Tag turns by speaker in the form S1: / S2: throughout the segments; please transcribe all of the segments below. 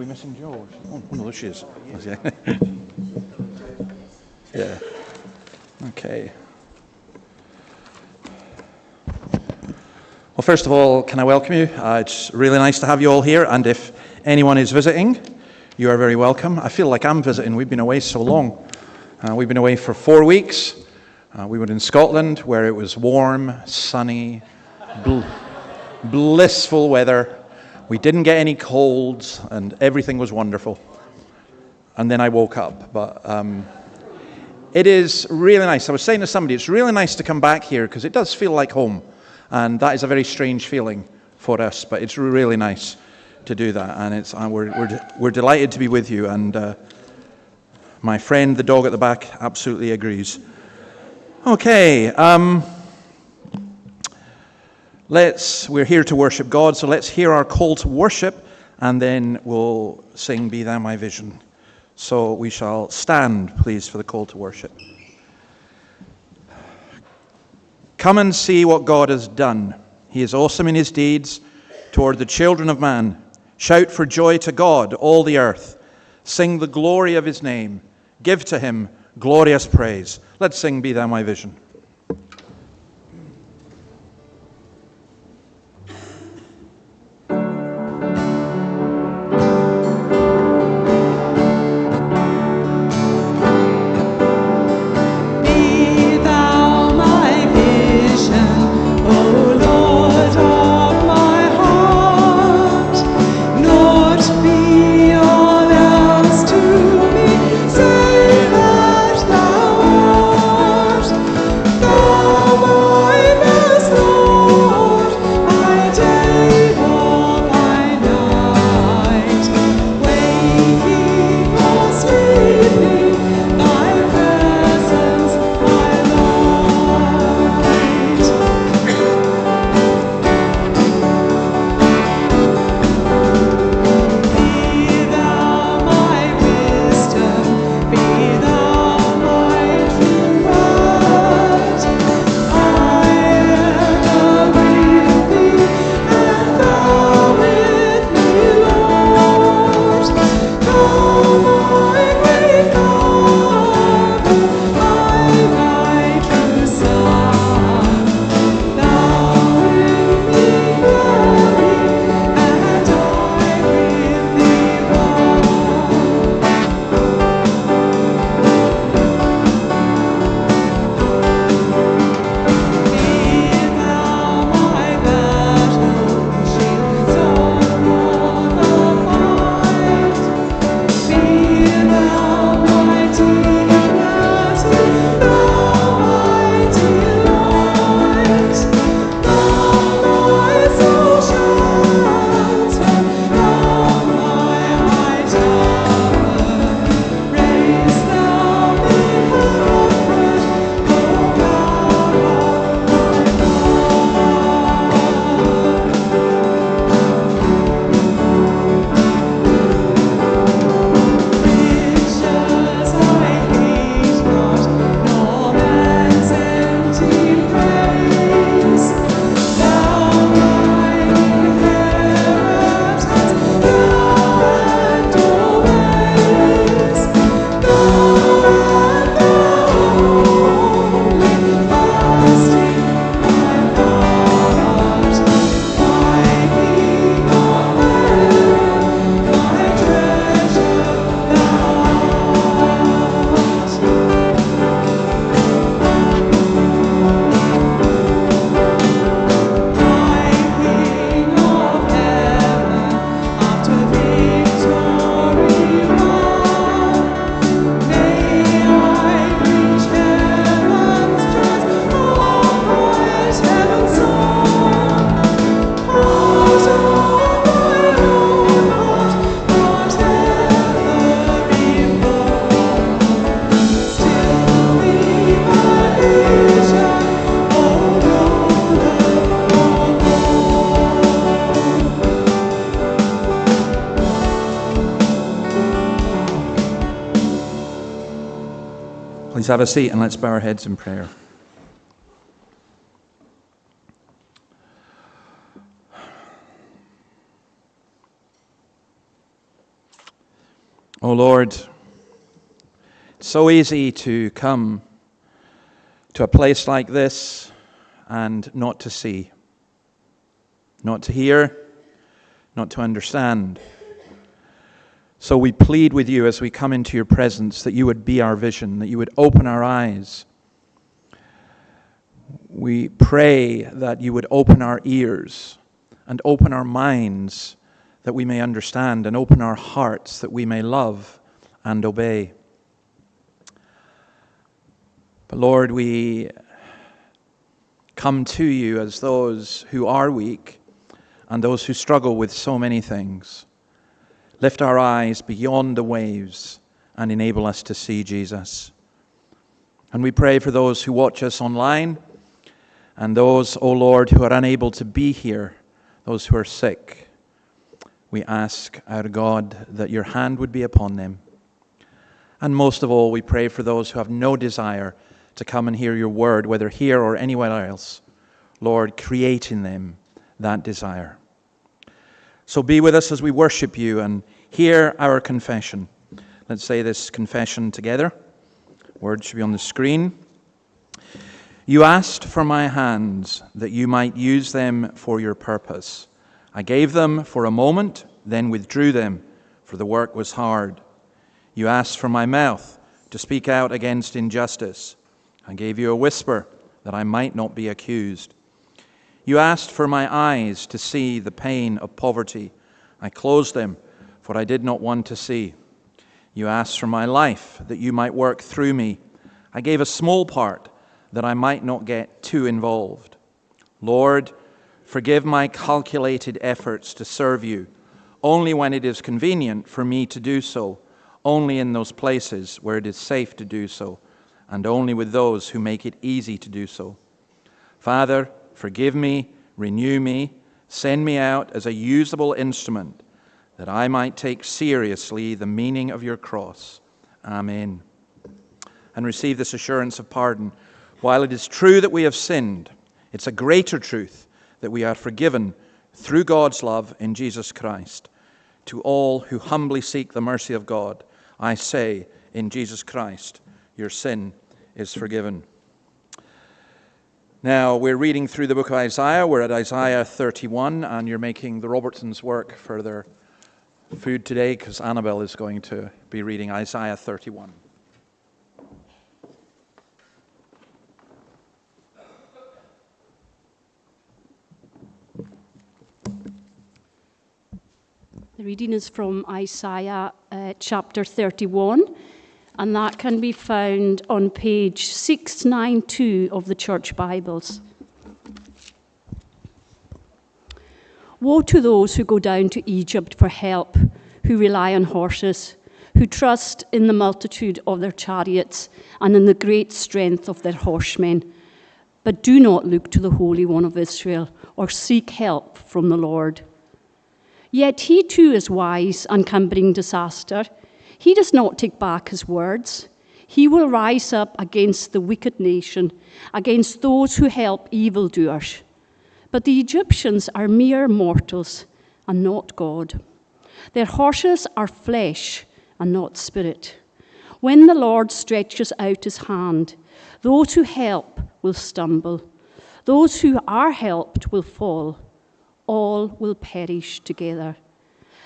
S1: we missing George? Oh no, there she is. Yeah. Okay. Well, first of all, can I welcome you? It's really nice to have you all here, and if anyone is visiting, you are very welcome. I feel like I'm visiting. We've been away so long. We've been away for 4 weeks. We were in Scotland, where it was warm, sunny, blissful weather. We didn't get any colds, and everything was wonderful. And then I woke up, but it is really nice. I was saying to somebody, it's really nice to come back here, because it does feel like home. And that is a very strange feeling for us, but it's really nice to do that. And we're delighted to be with you. And my friend, the dog at the back, absolutely agrees. Okay, we're here to worship God, so let's hear our call to worship, and then we'll sing "Be Thou My Vision." So we shall stand, please, for the call to worship. Come and see what God has done. He is awesome in his deeds toward the children of man. Shout for joy to God, all the earth. Sing the glory of his name. Give to him glorious praise. Let's sing "Be Thou My Vision." Please have a seat and let's bow our heads in prayer. Oh Lord, it's so easy to come to a place like this and not to see, not to hear, not to understand. So we plead with you as we come into your presence that you would be our vision, that you would open our eyes. We pray that you would open our ears and open our minds that we may understand, and open our hearts that we may love and obey. But Lord, we come to you as those who are weak and those who struggle with so many things. Lift our eyes beyond the waves and enable us to see Jesus. And we pray for those who watch us online and those, O Lord, who are unable to be here, those who are sick. We ask, our God, that your hand would be upon them. And most of all, we pray for those who have no desire to come and hear your word, whether here or anywhere else. Lord, create in them that desire. So be with us as we worship you and hear our confession. Let's say this confession together. Words should be on the screen. You asked for my hands that you might use them for your purpose. I gave them for a moment, then withdrew them, for the work was hard. You asked for my mouth to speak out against injustice. I gave you a whisper that I might not be accused. You asked for my eyes to see the pain of poverty. I closed them, for I did not want to see. You asked for my life that you might work through me. I gave a small part that I might not get too involved. Lord, forgive my calculated efforts to serve you, only when it is convenient for me to do so, only in those places where it is safe to do so, and only with those who make it easy to do so. Father, forgive me, renew me, send me out as a usable instrument, that I might take seriously the meaning of your cross. Amen. And receive this assurance of pardon. While it is true that we have sinned, it's a greater truth that we are forgiven through God's love in Jesus Christ. To all who humbly seek the mercy of God, I say, in Jesus Christ, your sin is forgiven. Now, we're reading through the book of Isaiah. We're at Isaiah 31, and you're making the Robertsons work for their food today because Annabelle is going to be reading Isaiah 31.
S2: The reading is from Isaiah chapter 31, and that can be found on page 692 of the Church Bibles. Woe to those who go down to Egypt for help, who rely on horses, who trust in the multitude of their chariots and in the great strength of their horsemen, but do not look to the Holy One of Israel or seek help from the Lord. Yet he too is wise and can bring disaster. He does not take back his words. He will rise up against the wicked nation, against those who help evildoers. But the Egyptians are mere mortals and not God. Their horses are flesh and not spirit. When the Lord stretches out his hand, those who help will stumble. Those who are helped will fall. All will perish together.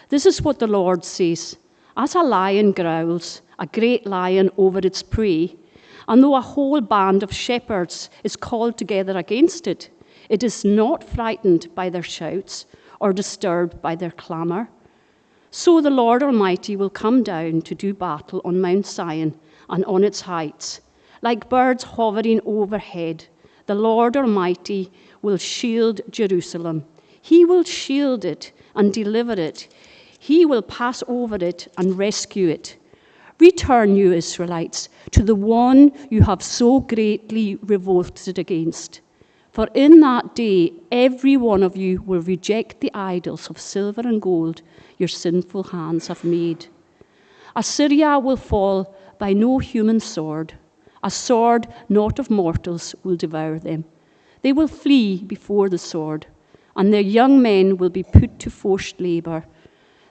S2: This is what the Lord says. As a lion growls, a great lion over its prey, and though a whole band of shepherds is called together against it, it is not frightened by their shouts or disturbed by their clamor. So the Lord Almighty will come down to do battle on Mount Zion and on its heights. Like birds hovering overhead, the Lord Almighty will shield Jerusalem. He will shield it and deliver it. He will pass over it and rescue it. Return, you Israelites, to the one you have so greatly revolted against. For in that day, every one of you will reject the idols of silver and gold your sinful hands have made. Assyria will fall by no human sword. A sword not of mortals will devour them. They will flee before the sword, and their young men will be put to forced labor.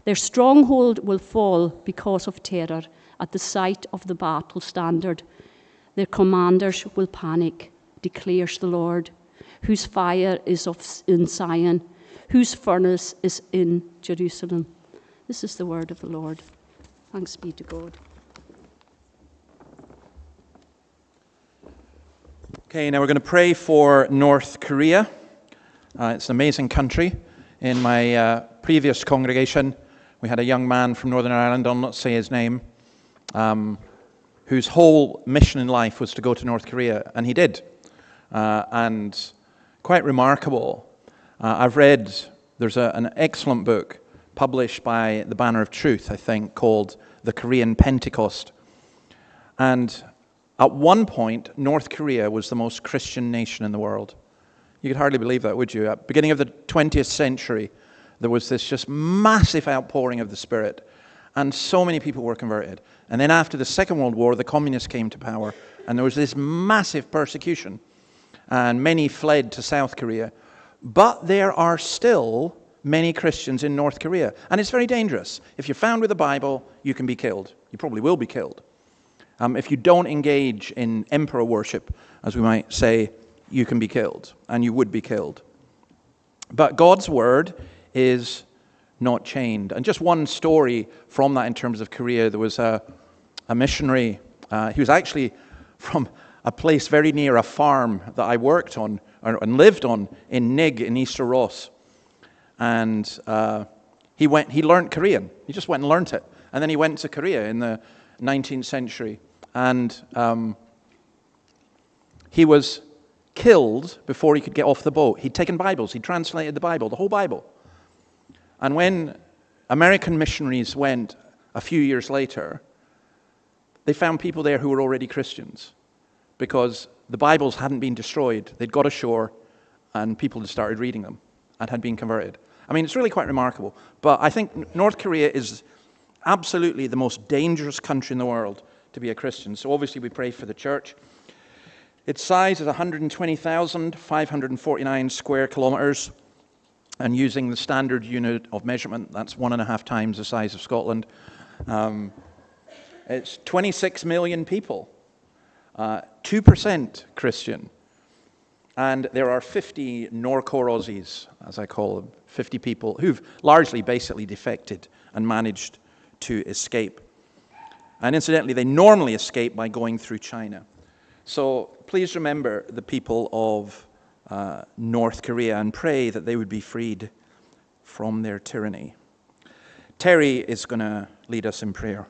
S2: Their stronghold will fall because of terror at the sight of the battle standard. Their commanders will panic, declares the Lord, whose fire is in Zion, whose furnace is in Jerusalem. This is the word of the Lord. Thanks be to God.
S1: Okay, now we're going to pray for North Korea. It's an amazing country. In my previous congregation, we had a young man from Northern Ireland, I'll not say his name, whose whole mission in life was to go to North Korea, and he did. And quite remarkable. I've read, there's an excellent book published by the Banner of Truth, I think, called The Korean Pentecost. And at one point, North Korea was the most Christian nation in the world. You could hardly believe that, would you? At the beginning of the 20th century, there was this just massive outpouring of the Spirit, and so many people were converted. And then after the Second World War, the communists came to power, and there was this massive persecution, and many fled to South Korea. But there are still many Christians in North Korea, and it's very dangerous. If you're found with a Bible, you can be killed. You probably will be killed. If you don't engage in emperor worship, as we might say, you can be killed, and you would be killed. But God's word is not chained. And just one story from that in terms of Korea, there was a missionary. He was actually from a place very near a farm that I worked on and lived on in Nig in Easter Ross. And he learned Korean. He just went and learned it. And then he went to Korea in the 19th century. And he was killed before he could get off the boat. He'd taken Bibles. He'd translated the Bible, the whole Bible. And when American missionaries went a few years later, they found people there who were already Christians because the Bibles hadn't been destroyed. They'd got ashore and people had started reading them and had been converted. I mean, it's really quite remarkable. But I think North Korea is absolutely the most dangerous country in the world to be a Christian. So obviously we pray for the church. Its size is 120,549 square kilometers. And using the standard unit of measurement, that's 1.5 times the size of Scotland. It's 26 million people, 2% Christian. And there are 50 Norkorozis, as I call them, 50 people who've largely basically defected and managed to escape. And incidentally, they normally escape by going through China. So please remember the people of North Korea and pray that they would be freed from their tyranny. Terry is going to lead us in prayer.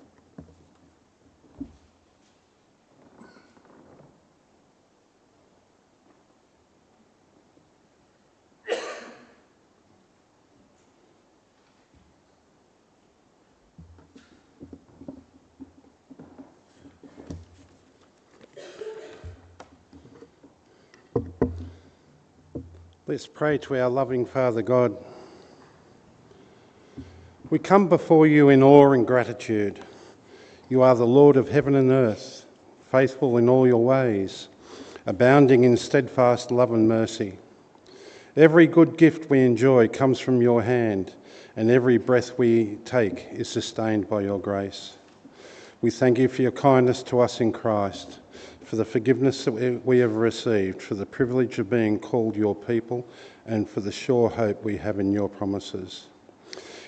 S3: Let's pray to our loving Father God. We come before you in awe and gratitude. You are the Lord of heaven and earth, faithful in all your ways, abounding in steadfast love and mercy. Every good gift we enjoy comes from your hand, and every breath we take is sustained by your grace. We thank you for your kindness to us in Christ, for the forgiveness that we have received, for the privilege of being called your people, and for the sure hope we have in your promises.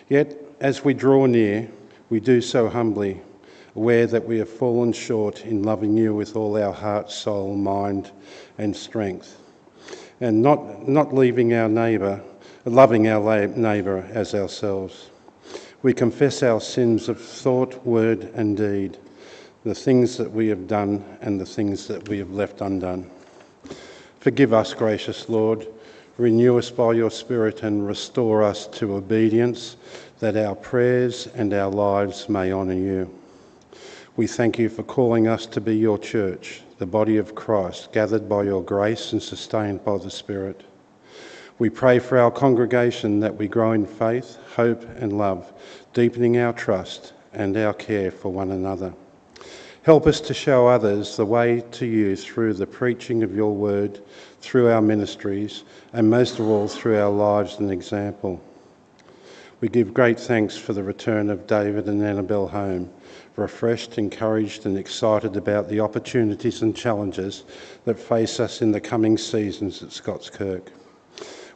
S3: Yet, as we draw near, we do so humbly, aware that we have fallen short in loving you with all our heart, soul, mind, and strength, and not leaving our neighbour, loving our neighbour as ourselves. We confess our sins of thought, word, and deed, the things that we have done and the things that we have left undone. Forgive us, gracious Lord. Renew us by your Spirit and restore us to obedience, that our prayers and our lives may honour you. We thank you for calling us to be your church, the body of Christ, gathered by your grace and sustained by the Spirit. We pray for our congregation that we grow in faith, hope and love, deepening our trust and our care for one another. Help us to show others the way to you through the preaching of your word, through our ministries, and most of all through our lives and example. We give great thanks for the return of David and Annabelle home, refreshed, encouraged and excited about the opportunities and challenges that face us in the coming seasons at Scots Kirk.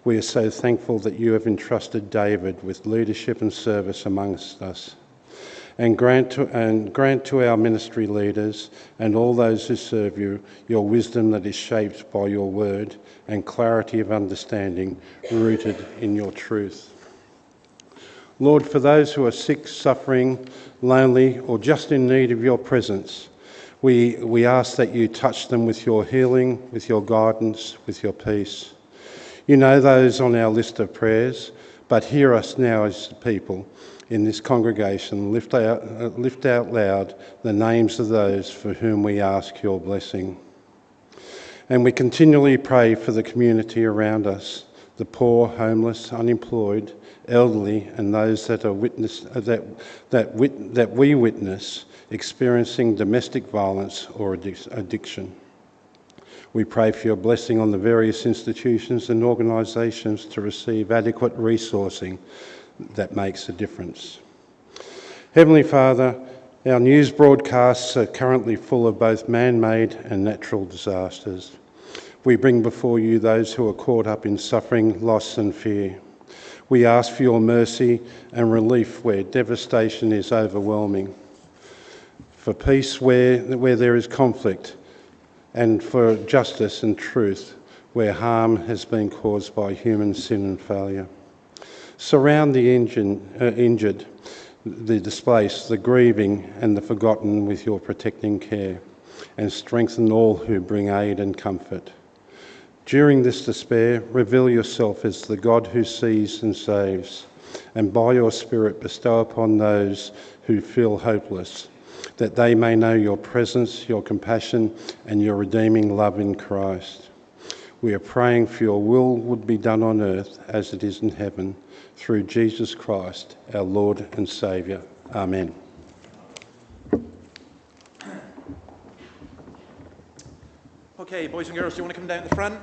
S3: We are so thankful that you have entrusted David with leadership and service amongst us. And grant to our ministry leaders and all those who serve you your wisdom that is shaped by your word and clarity of understanding rooted in your truth. Lord, for those who are sick, suffering, lonely, or just in need of your presence, we ask that you touch them with your healing, with your guidance, with your peace. You know those on our list of prayers, but hear us now as people in this congregation. Lift out loud the names of those for whom we ask your blessing. And we continually pray for the community around us, the poor, homeless, unemployed, elderly, and those that we witness experiencing domestic violence or addiction. We pray for your blessing on the various institutions and organisations to receive adequate resourcing that makes a difference. Heavenly Father, our news broadcasts are currently full of both man-made and natural disasters. We bring before you those who are caught up in suffering, loss and fear. We ask for your mercy and relief where devastation is overwhelming, for peace where there is conflict, and for justice and truth where harm has been caused by human sin and failure. Surround the injured, the displaced, the grieving and the forgotten with your protecting care, and strengthen all who bring aid and comfort. During this despair, reveal yourself as the God who sees and saves, and by your Spirit bestow upon those who feel hopeless, that they may know your presence, your compassion, and your redeeming love in Christ. We are praying for your will would be done on earth as it is in heaven, through Jesus Christ, our Lord and Saviour. Amen.
S1: Okay, boys and girls, do you want to come down to the front?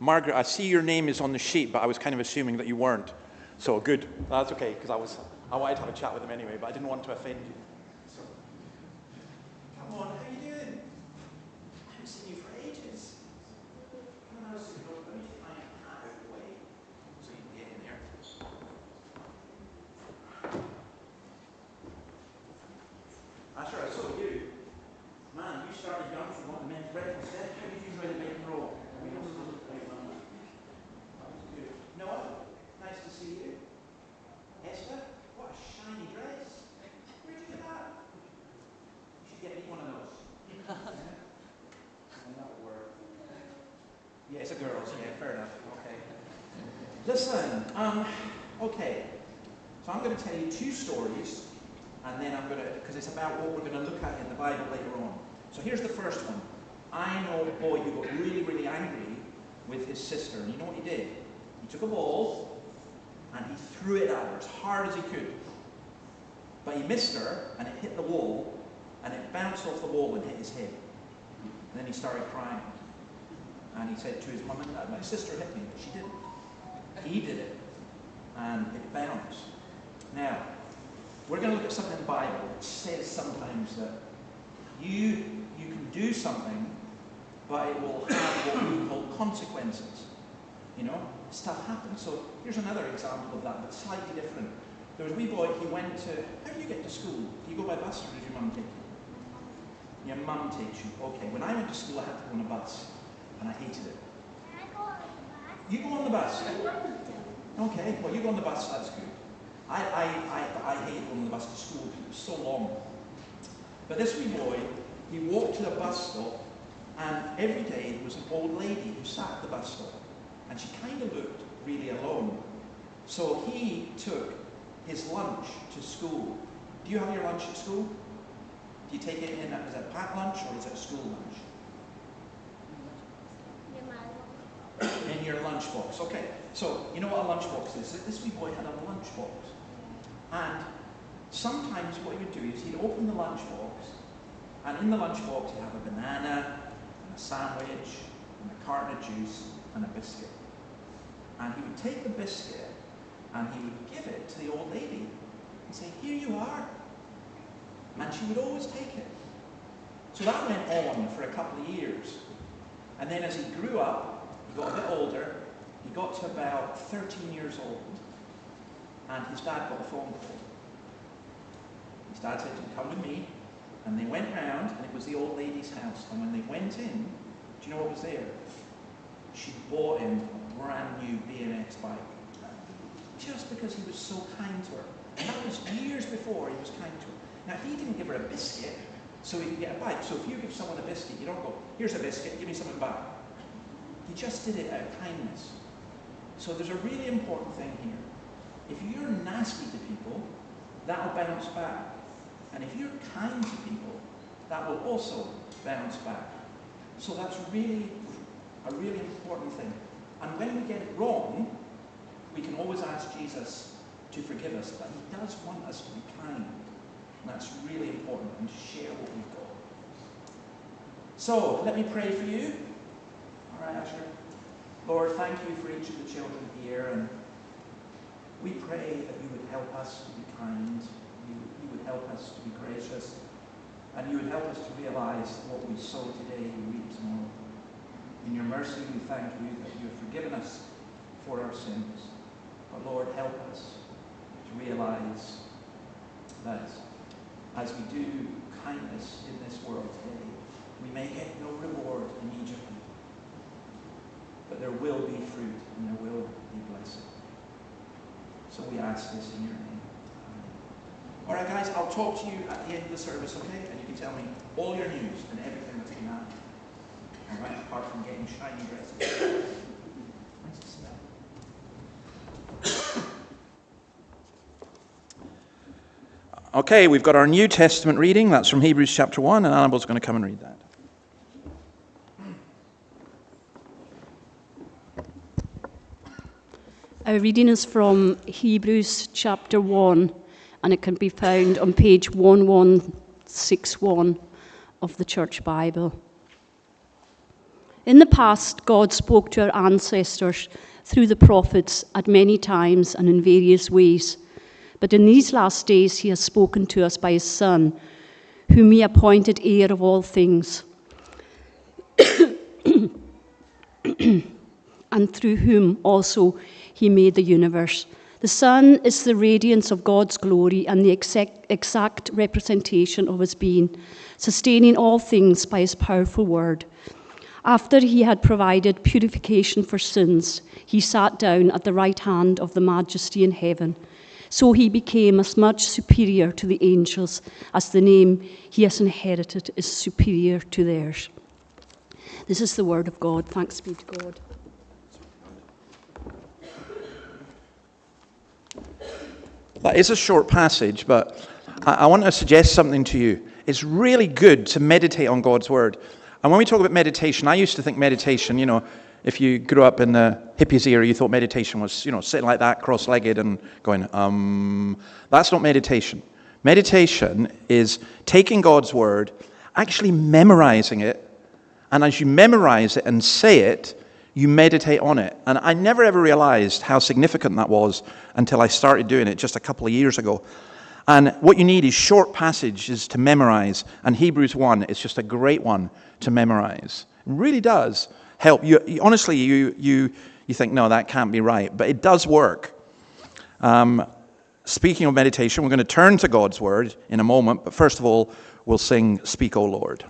S1: Margaret, I see your name is on the sheet, but I was kind of assuming that you weren't. So good. That's okay, because I wanted to have a chat with them anyway, but I didn't want to offend you. So, come on, how are you doing? I haven't seen you for ages. Come on, let me get my hat out of the way so you can get in there. That's right, I saw you. Man, you started young from what the men's breakfast said. How did you enjoy the bacon roll? Noah, nice to see you. Esther, what a shiny dress. Where'd you get that? You should get me one of those. That would work. Yeah, it's a girl's, yeah, fair enough. Okay. Listen, okay. So I'm going to tell you two stories, and then I'm going to, because it's about what we're going to look at in the Bible later on. So here's the first one. I know a boy who got really, really angry with his sister, and you know what he did? He took a ball and he threw it at her as hard as he could. But he missed her and it hit the wall and it bounced off the wall and hit his head. And then he started crying. And he said to his mum and dad, my sister hit me, but she didn't. He did it. And it bounced. Now, we're going to look at something in the Bible that says sometimes that you can do something, but it will have what we call consequences. You know, stuff happens. So here's another example of that, but slightly different. There was a wee boy, he went to, how do you get to school? Do you go by bus or does your mum take you? Your mum takes you. Okay, when I went to school I had to go on a bus and I hated it. You go on the bus? Okay, well you go on the bus, that's good. I hated going on the bus to school because it was so long. But this wee boy, he walked to the bus stop and every day there was an old lady who sat at the bus stop. And she kind of looked really alone. So he took his lunch to school. Do you have your lunch at school? Do you take it in, is it a packed lunch or is it a school lunch? In your lunchbox. Okay, so you know what a lunchbox is? This wee boy had a lunchbox. And sometimes what he would do is he'd open the lunchbox, and in the lunchbox he'd have a banana, and a sandwich, and a carton of juice, and a biscuit. And he would take the biscuit and he would give it to the old lady and say, "Here you are." And she would always take it. So that went on for a couple of years. And then as he grew up, he got a bit older, he got to about 13 years old, and his dad got a phone call. His dad said to him, "Come with me." And they went round, and it was the old lady's house. And when they went in, do you know what was there? She bought him a brand new BMX bike. Just because he was so kind to her. And that was years before he was kind to her. Now, he didn't give her a biscuit so he could get a bike. So if you give someone a biscuit, you don't go, "Here's a biscuit, give me something back." He just did it out of kindness. So there's a really important thing here. If you're nasty to people, that'll bounce back. And if you're kind to people, that will also bounce back. So that's really a really important thing. And when we get it wrong, we can always ask Jesus to forgive us, but he does want us to be kind. And that's really important, and to share what we've got. So, let me pray for you. All right, Asher. Lord, thank you for each of the children here, and we pray that you would help us to be kind, you would help us to be gracious, and you would help us to realize that what we sow today, we reap tomorrow. In your mercy, we thank you that you have forgiven us for our sins. But Lord, help us to realize that as we do kindness in this world today, we may get no reward immediately, but there will be fruit and there will be blessing. So we ask this in your name. Amen. All right, guys, I'll talk to you at the end of the service, okay? And you can tell me all your news and everything that's been happening. All right, apart from getting shiny dresses. Nice to smell. Okay, we've got our New Testament reading. That's from Hebrews chapter 1, and Annabelle's going to come and read that.
S2: Our reading is from Hebrews chapter 1, and it can be found on page 1161 of the Church Bible. In the past, God spoke to our ancestors through the prophets at many times and in various ways. But in these last days, he has spoken to us by his Son, whom he appointed heir of all things, and through whom also he made the universe. The Son is the radiance of God's glory and the exact representation of his being, sustaining all things by his powerful word. After he had provided purification for sins, he sat down at the right hand of the Majesty in heaven. So he became as much superior to the angels as the name he has inherited is superior to theirs. This is the word of God. Thanks be to God.
S1: That is a short passage, but I want to suggest something to you. It's really good to meditate on God's word. And when we talk about meditation, I used to think meditation, if you grew up in the hippies era, you thought meditation was, sitting like that, cross-legged and going, That's not meditation. Meditation is taking God's word, actually memorizing it, and as you memorize it and say it, you meditate on it. And I never ever realized how significant that was until I started doing it just a couple of years ago. And what you need is short passages to memorize, and Hebrews 1 is just a great one to memorize. It really does help. Honestly, you think, no, that can't be right, but it does work. Speaking of meditation, we're going to turn to God's word in a moment, but first of all, we'll sing Speak, O Lord.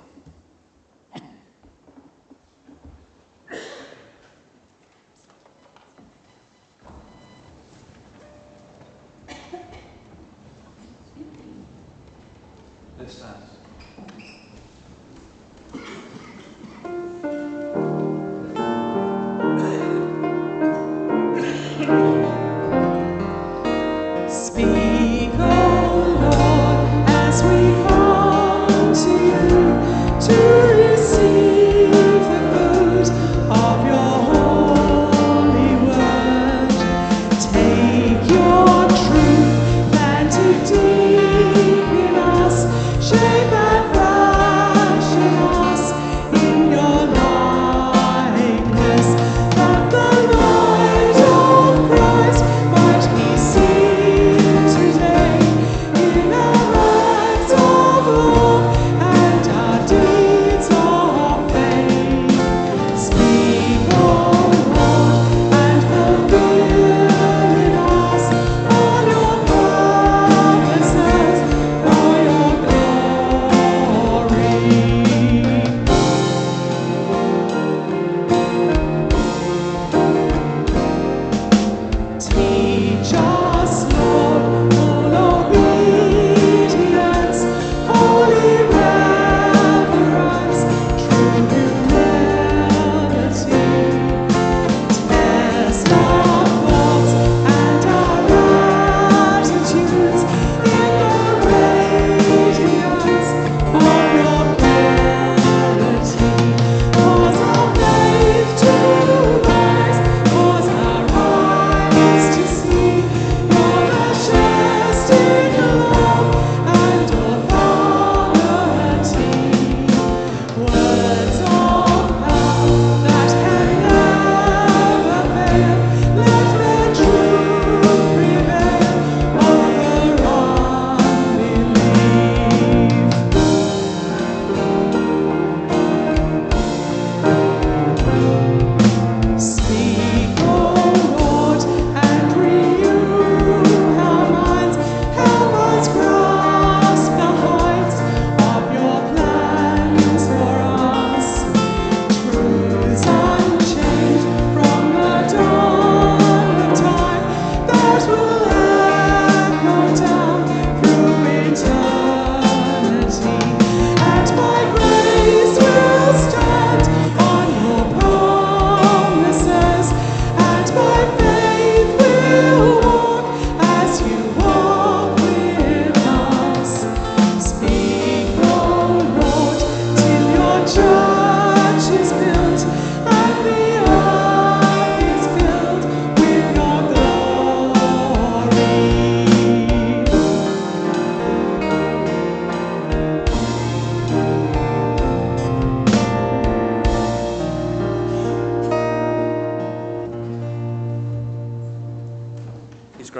S4: Speak, O Lord, as we come to you to receive the food of your holy word. Take your truth, plant it deep in us, shape and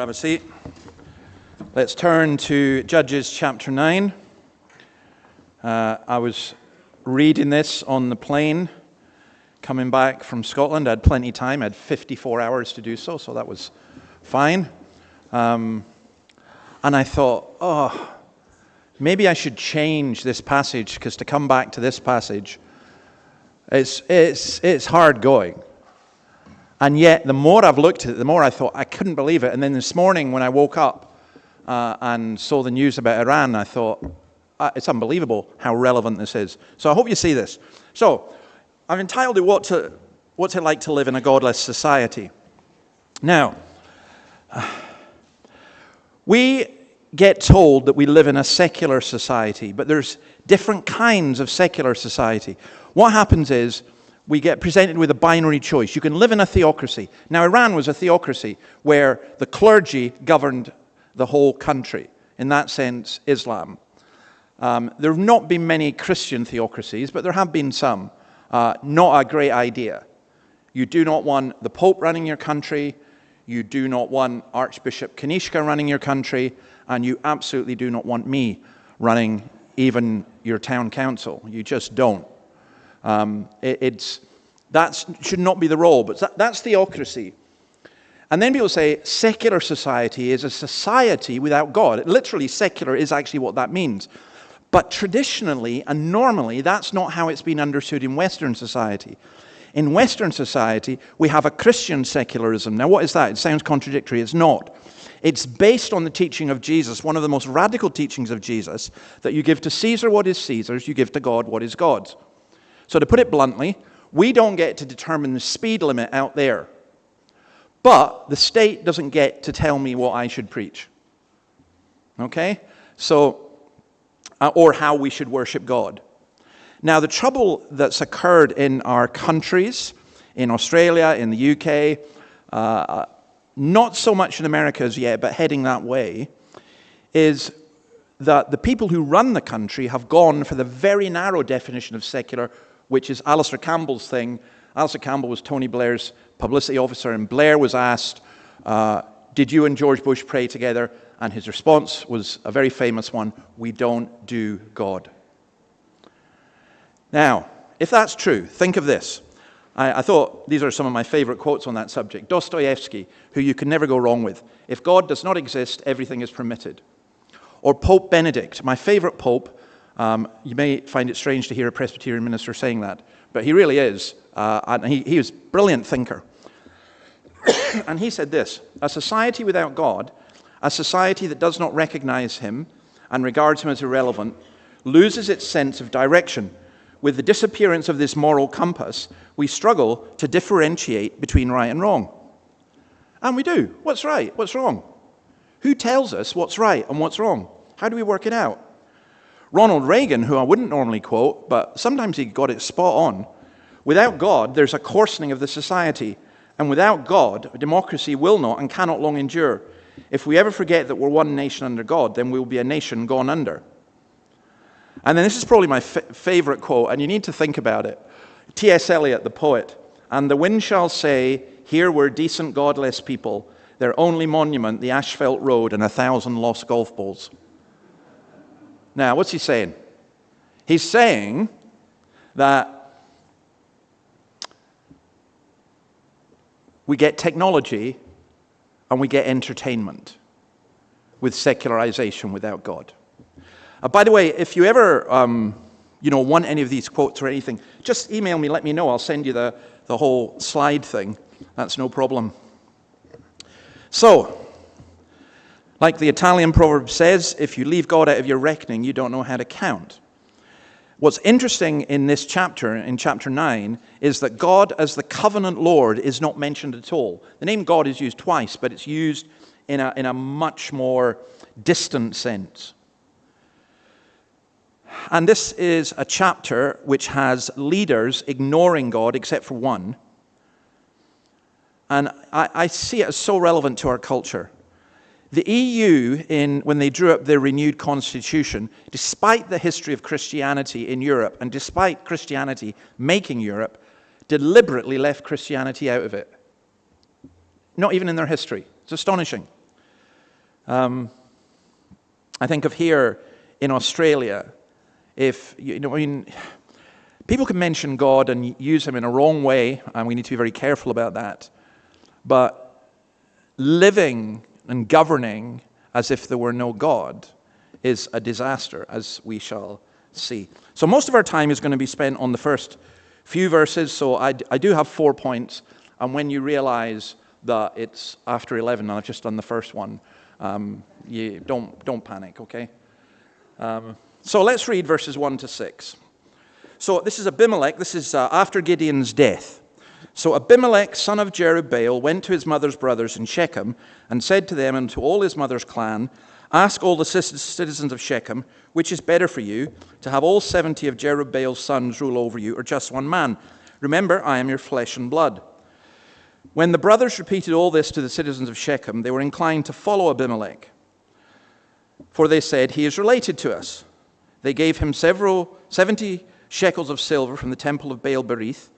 S1: grab a seat. Let's turn to Judges chapter 9. I was reading this on the plane coming back from Scotland. I had plenty of time. I had 54 hours to do so that was fine. And I thought, maybe I should change this passage, because to come back to this passage, it's hard going. And yet, the more I've looked at it, the more I thought, I couldn't believe it. And then this morning when I woke up and saw the news about Iran, I thought, it's unbelievable how relevant this is. So I hope you see this. So, I've entitled it, What's It Like to Live in a Godless Society? Now, we get told that we live in a secular society, but there's different kinds of secular society. What happens is, we get presented with a binary choice. You can live in a theocracy. Now, Iran was a theocracy where the clergy governed the whole country. In that sense, Islam. There have not been many Christian theocracies, but there have been some. Not a great idea. You do not want the Pope running your country. You do not want Archbishop Kanishka running your country. And you absolutely do not want me running even your town council. You just don't. That should not be the role, but that's theocracy. And then people say secular society is a society without God. Literally, secular is actually what that means. But traditionally and normally, that's not how it's been understood in Western society. In Western society, we have a Christian secularism. Now, what is that? It sounds contradictory. It's not. It's based on the teaching of Jesus, one of the most radical teachings of Jesus, that you give to Caesar what is Caesar's, you give to God what is God's. So to put it bluntly, we don't get to determine the speed limit out there. But the state doesn't get to tell me what I should preach. Okay? So, or how we should worship God. Now, the trouble that's occurred in our countries, in Australia, in the UK, not so much in America as yet, but heading that way, is that the people who run the country have gone for the very narrow definition of secular, which is Alistair Campbell's thing. Alistair Campbell was Tony Blair's publicity officer, and Blair was asked, did you and George Bush pray together? And his response was a very famous one, we don't do God. Now, if that's true, think of this. I thought these are some of my favorite quotes on that subject. Dostoevsky, who you can never go wrong with. If God does not exist, everything is permitted. Or Pope Benedict, my favorite pope. You may find it strange to hear a Presbyterian minister saying that, but he really is. And he was a brilliant thinker. And he said this, a society without God, a society that does not recognize him and regards him as irrelevant, loses its sense of direction. With the disappearance of this moral compass, we struggle to differentiate between right and wrong. And we do. What's right? What's wrong? Who tells us what's right and what's wrong? How do we work it out? Ronald Reagan, who I wouldn't normally quote, but sometimes he got it spot on. Without God, there's a coarsening of the society. And without God, democracy will not and cannot long endure. If we ever forget that we're one nation under God, then we'll be a nation gone under. And then this is probably my favorite quote, and you need to think about it. T.S. Eliot, the poet, and the wind shall say, here were decent godless people, their only monument, the asphalt road and 1,000 lost golf balls. Now, what's he saying? He's saying that we get technology and we get entertainment with secularization without God. By the way, if you ever want any of these quotes or anything, just email me, let me know. I'll send you the whole slide thing. That's no problem. So, like the Italian proverb says, if you leave God out of your reckoning, you don't know how to count. What's interesting in this chapter, in chapter 9, is that God as the covenant Lord is not mentioned at all. The name God is used twice, but it's used in a much more distant sense. And this is a chapter which has leaders ignoring God, except for one. And I see it as so relevant to our culture. The EU, when they drew up their renewed constitution, despite the history of Christianity in Europe, and despite Christianity making Europe, deliberately left Christianity out of it. Not even in their history. It's astonishing. I think of here in Australia, if, people can mention God and use him in a wrong way, and we need to be very careful about that. But living and governing as if there were no God is a disaster, as we shall see. So most of our time is going to be spent on the first few verses. So I do have 4 points, and when you realize that it's after 11 and I've just done the first one, you don't panic, okay? So let's read verses 1 to 6. So this is Abimelech. This is after Gideon's death. So Abimelech, son of Jerubbaal, went to his mother's brothers in Shechem and said to them and to all his mother's clan, "Ask all the citizens of Shechem, which is better for you, to have all 70 of Jerubbaal's sons rule over you, or just one man? Remember, I am your flesh and blood." When the brothers repeated all this to the citizens of Shechem, they were inclined to follow Abimelech, for they said, "He is related to us." They gave him 70 shekels of silver from the temple of Baal Berith,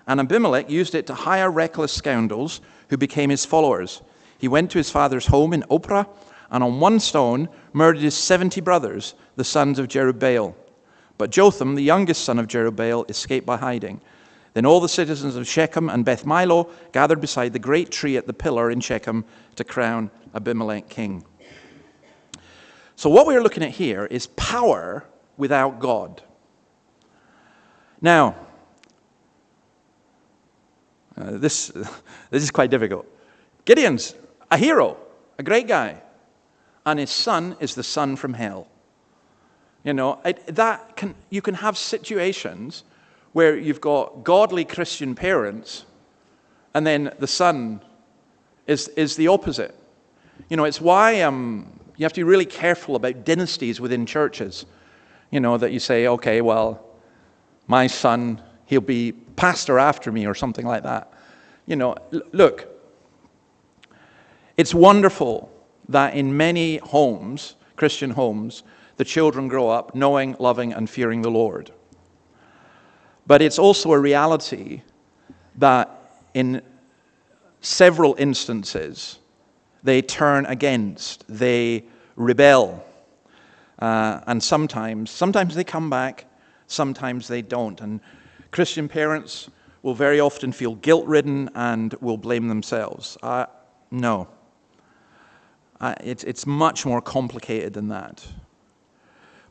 S1: and Abimelech used it to hire reckless scoundrels who became his followers. He went to his father's home in Ophrah, and on one stone murdered his 70 brothers, the sons of Jerubbaal. But Jotham, the youngest son of Jerubbaal, escaped by hiding. Then all the citizens of Shechem and Beth Milo gathered beside the great tree at the pillar in Shechem to crown Abimelech king. So what we're looking at here is power without God. Now, this is quite difficult. Gideon's a hero, a great guy, and his son is the son from hell. You can have situations where you've got godly Christian parents, and then the son is the opposite. It's why you have to be really careful about dynasties within churches. That you say, okay, well, my son, he'll be pastor after me or something like that. Look, it's wonderful that in many homes, Christian homes, the children grow up knowing, loving, and fearing the Lord. But it's also a reality that in several instances, they turn against, they rebel. And sometimes they come back, sometimes they don't. And Christian parents will very often feel guilt-ridden and will blame themselves. No. It's much more complicated than that.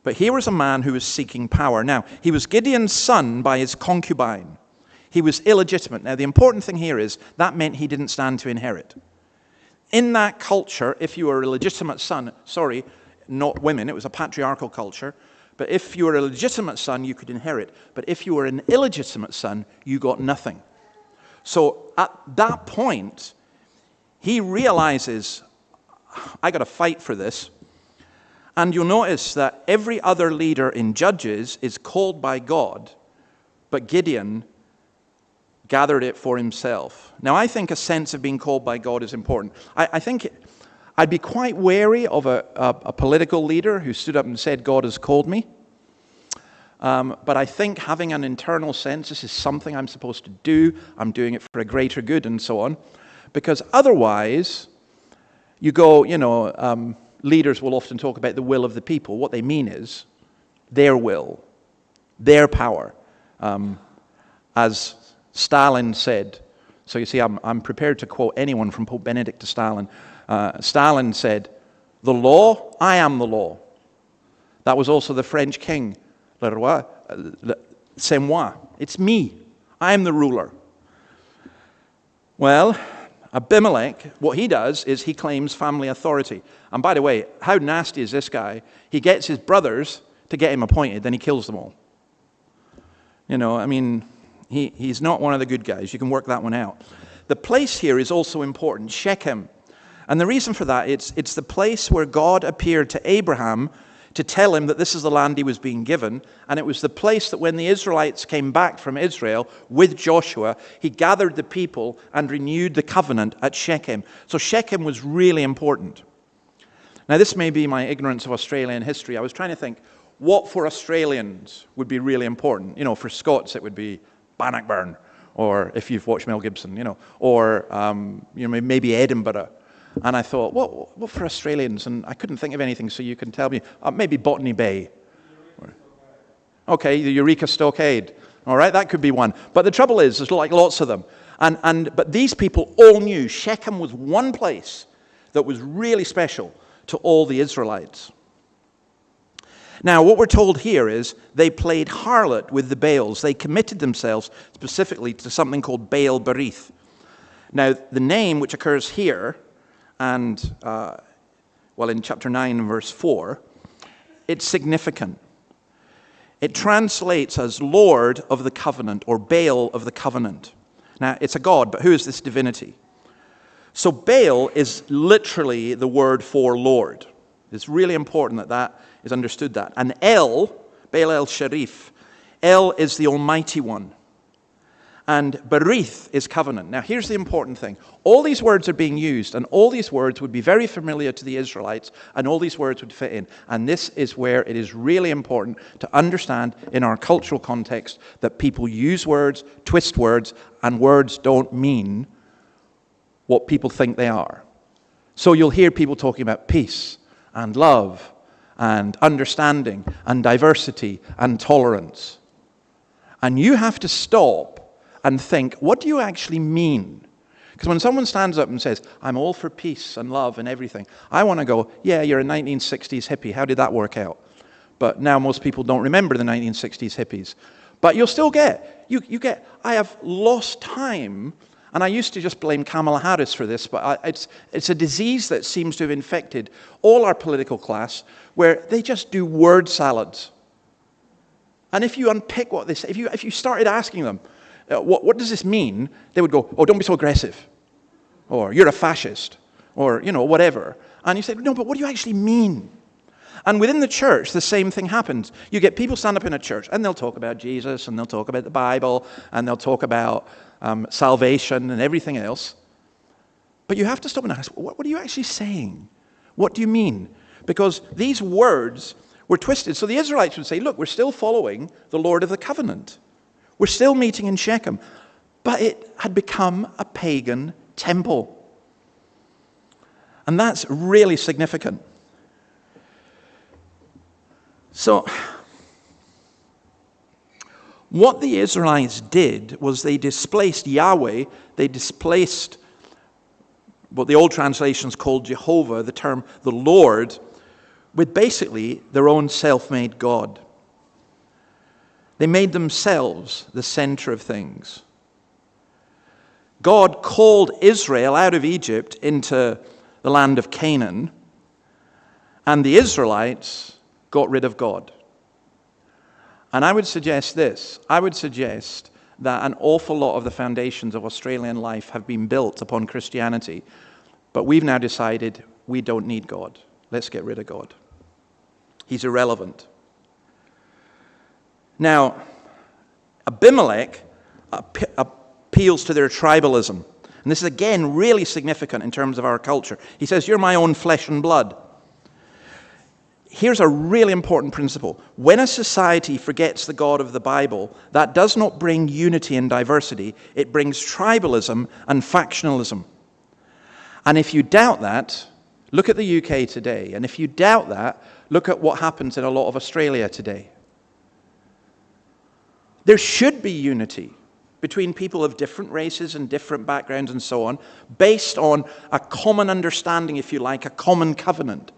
S1: But here was a man who was seeking power. Now, he was Gideon's son by his concubine. He was illegitimate. Now, the important thing here is that meant he didn't stand to inherit. In that culture, if you were a legitimate son, not women, it was a patriarchal culture, but if you were a legitimate son, you could inherit. But if you were an illegitimate son, you got nothing. So at that point, he realizes, I got to fight for this. And you'll notice that every other leader in Judges is called by God, but Gideon gathered it for himself. Now, I think a sense of being called by God is important. I think I'd be quite wary of a political leader who stood up and said, "God has called me." But I think having an internal sense, this is something I'm supposed to do, I'm doing it for a greater good, and so on. Because otherwise, you go, leaders will often talk about the will of the people. What they mean is their will, their power. As Stalin said, so you see, I'm prepared to quote anyone from Pope Benedict to Stalin. Stalin said, "The law, I am the law." That was also the French king, Le Roi, c'est moi. It's me. I am the ruler. Well, Abimelech, what he does is he claims family authority. And by the way, how nasty is this guy? He gets his brothers to get him appointed, then he kills them all. He's not one of the good guys. You can work that one out. The place here is also important, Shechem. And the reason for that, it's the place where God appeared to Abraham to tell him that this is the land he was being given. And it was the place that when the Israelites came back from Israel with Joshua, he gathered the people and renewed the covenant at Shechem. So Shechem was really important. Now, this may be my ignorance of Australian history. I was trying to think, what for Australians would be really important? For Scots, it would be Bannockburn, or if you've watched Mel Gibson, or maybe Edinburgh. And I thought, what for Australians? And I couldn't think of anything, so you can tell me. Maybe Botany Bay. Okay, the Eureka Stockade. All right, that could be one. But the trouble is, there's like lots of them. But these people all knew Shechem was one place that was really special to all the Israelites. Now, what we're told here is they played harlot with the Baals. They committed themselves specifically to something called Baal Berith. Now, the name which occurs here, and, in chapter 9 and verse 4, it's significant. It translates as Lord of the Covenant, or Baal of the Covenant. Now, it's a god, but who is this divinity? So Baal is literally the word for Lord. It's really important that that is understood that. And El, Baal el-Sharif, El is the Almighty One. And Berith is covenant. Now, here's the important thing. All these words are being used, and all these words would be very familiar to the Israelites, and all these words would fit in. And this is where it is really important to understand in our cultural context that people use words, twist words, and words don't mean what people think they are. So you'll hear people talking about peace and love and understanding and diversity and tolerance. And you have to stop and think, what do you actually mean? Because when someone stands up and says, I'm all for peace and love and everything, I want to go, yeah, you're a 1960s hippie. How did that work out? But now most people don't remember the 1960s hippies. But you'll still get, you get, I have lost time. And I used to just blame Kamala Harris for this, but it's a disease that seems to have infected all our political class, where they just do word salads. And if you unpick what this, if you started asking them, what does this mean? They would go, oh, don't be so aggressive, or you're a fascist, or whatever. And you say, no, but what do you actually mean? And within the church, the same thing happens. You get people stand up in a church, and they'll talk about Jesus, and they'll talk about the Bible, and they'll talk about salvation and everything else. But you have to stop and ask, what are you actually saying? What do you mean? Because these words were twisted. So the Israelites would say, look, we're still following the Lord of the Covenant. We're still meeting in Shechem. But it had become a pagan temple. And that's really significant. So what the Israelites did was they displaced Yahweh, they displaced what the old translations called Jehovah, the term the Lord, with basically their own self-made God. They made themselves the center of things. God called Israel out of Egypt into the land of Canaan, and the Israelites got rid of God. And I would suggest this. I would suggest that an awful lot of the foundations of Australian life have been built upon Christianity, but we've now decided we don't need God. Let's get rid of God. He's irrelevant. Now, Abimelech appeals to their tribalism. And this is again really significant in terms of our culture. He says, you're my own flesh and blood. Here's a really important principle. When a society forgets the God of the Bible, that does not bring unity and diversity. It brings tribalism and factionalism. And if you doubt that, look at the UK today. And if you doubt that, look at what happens in a lot of Australia today. There should be unity between people of different races and different backgrounds and so on, based on a common understanding, if you like, a common covenant.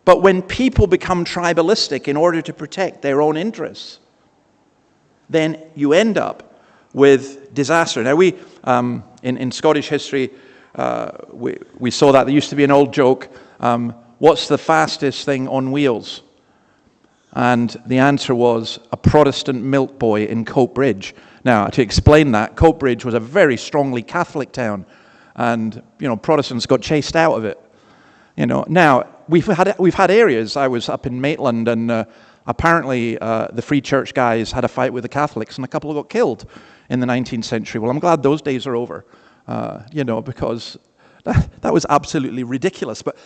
S1: But when people become tribalistic in order to protect their own interests, then you end up with disaster. Now, we, in Scottish history, we saw that. There used to be an old joke, what's the fastest thing on wheels? And the answer was a Protestant milk boy in Coatbridge. Now, to explain that, Coatbridge was a very strongly Catholic town, and Protestants got chased out of it. Now we've had areas. I was up in Maitland, and apparently the Free Church guys had a fight with the Catholics, and a couple got killed in the 19th century. Well, I'm glad those days are over, because that was absolutely ridiculous. But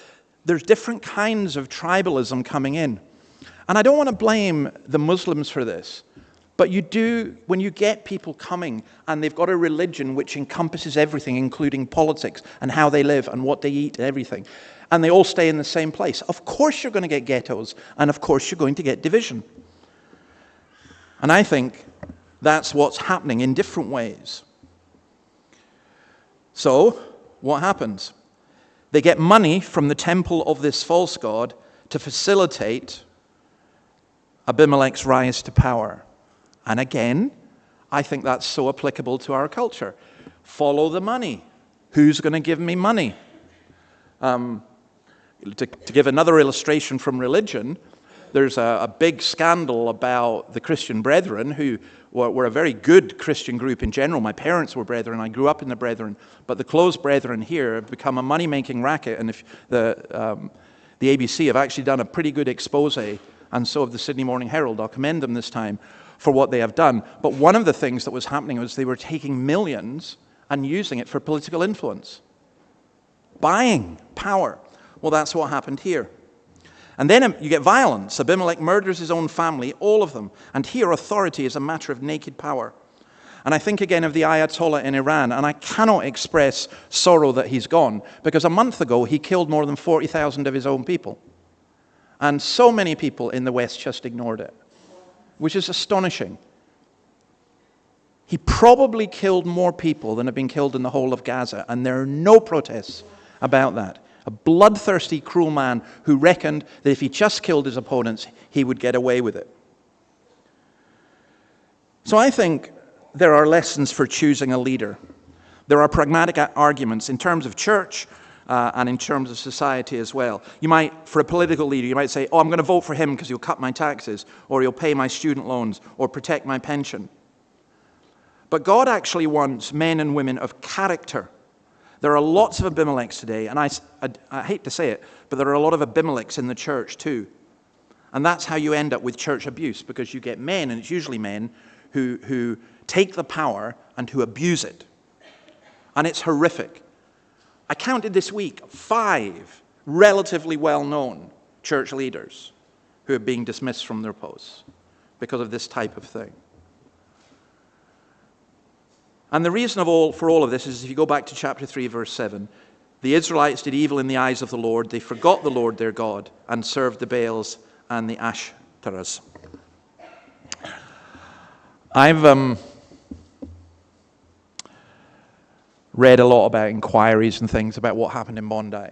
S1: there's different kinds of tribalism coming in, and I don't want to blame the Muslims for this, But you do, when you get people coming and they've got a religion which encompasses everything, including politics and how they live and what they eat and everything, and they all stay in the same place, of course you're going to get ghettos, and of course you're going to get division. And I think that's what's happening in different ways. So, what happens? They get money from the temple of this false god to facilitate Abimelech's rise to power. And again, I think that's so applicable to our culture. Follow the money. Who's going to give me money? To give another illustration from religion, there's a big scandal about the Christian Brethren, who were a very good Christian group in general. My parents were Brethren. I grew up in the Brethren. But the closed Brethren here have become a money-making racket. And if the ABC have actually done a pretty good expose, and so have the Sydney Morning Herald. I'll commend them this time for what they have done. But one of the things that was happening was they were taking millions and using it for political influence. Buying power. Well, that's what happened here. And then you get violence. Abimelech murders his own family, all of them. And here authority is a matter of naked power. And I think again of the Ayatollah in Iran, and I cannot express sorrow that he's gone, because a month ago he killed more than 40,000 of his own people. And so many people in the West just ignored it, which is astonishing. He probably killed more people than have been killed in the whole of Gaza, and there are no protests about that. A bloodthirsty, cruel man who reckoned that if he just killed his opponents, he would get away with it. So I think there are lessons for choosing a leader. There are pragmatic arguments in terms of church and in terms of society as well. You might, for a political leader, you might say, oh, I'm going to vote for him because he'll cut my taxes, or he'll pay my student loans, or protect my pension. But God actually wants men and women of character. There are lots of Abimelechs today, and I hate to say it, but there are a lot of Abimelechs in the church too. And that's how you end up with church abuse, because you get men, and it's usually men, who take the power and who abuse it. And it's horrific. I counted this week 5 relatively well-known church leaders who are being dismissed from their posts because of this type of thing. And the reason for all of this is, if you go back to chapter 3, verse 7, the Israelites did evil in the eyes of the Lord. They forgot the Lord their God and served the Baals and the Ashtoreths. I've read a lot about inquiries and things about what happened in Bondi.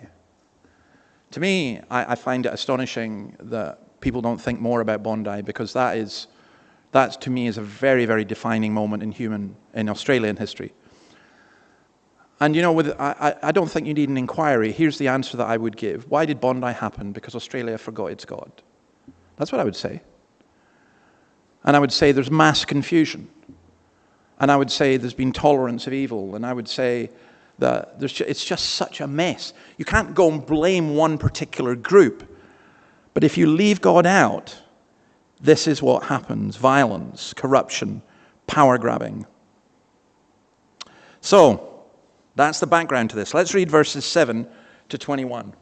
S1: To me, I find it astonishing that people don't think more about Bondi, because that to me is a very, very defining moment in Australian history. And you know, I don't think you need an inquiry. Here's the answer that I would give. Why did Bondi happen? Because Australia forgot its God. That's what I would say. And I would say there's mass confusion. And I would say there's been tolerance of evil. And I would say that it's just such a mess. You can't go and blame one particular group. But if you leave God out, this is what happens: violence, corruption, power grabbing. So, that's the background to this. Let's read verses 7 to 21.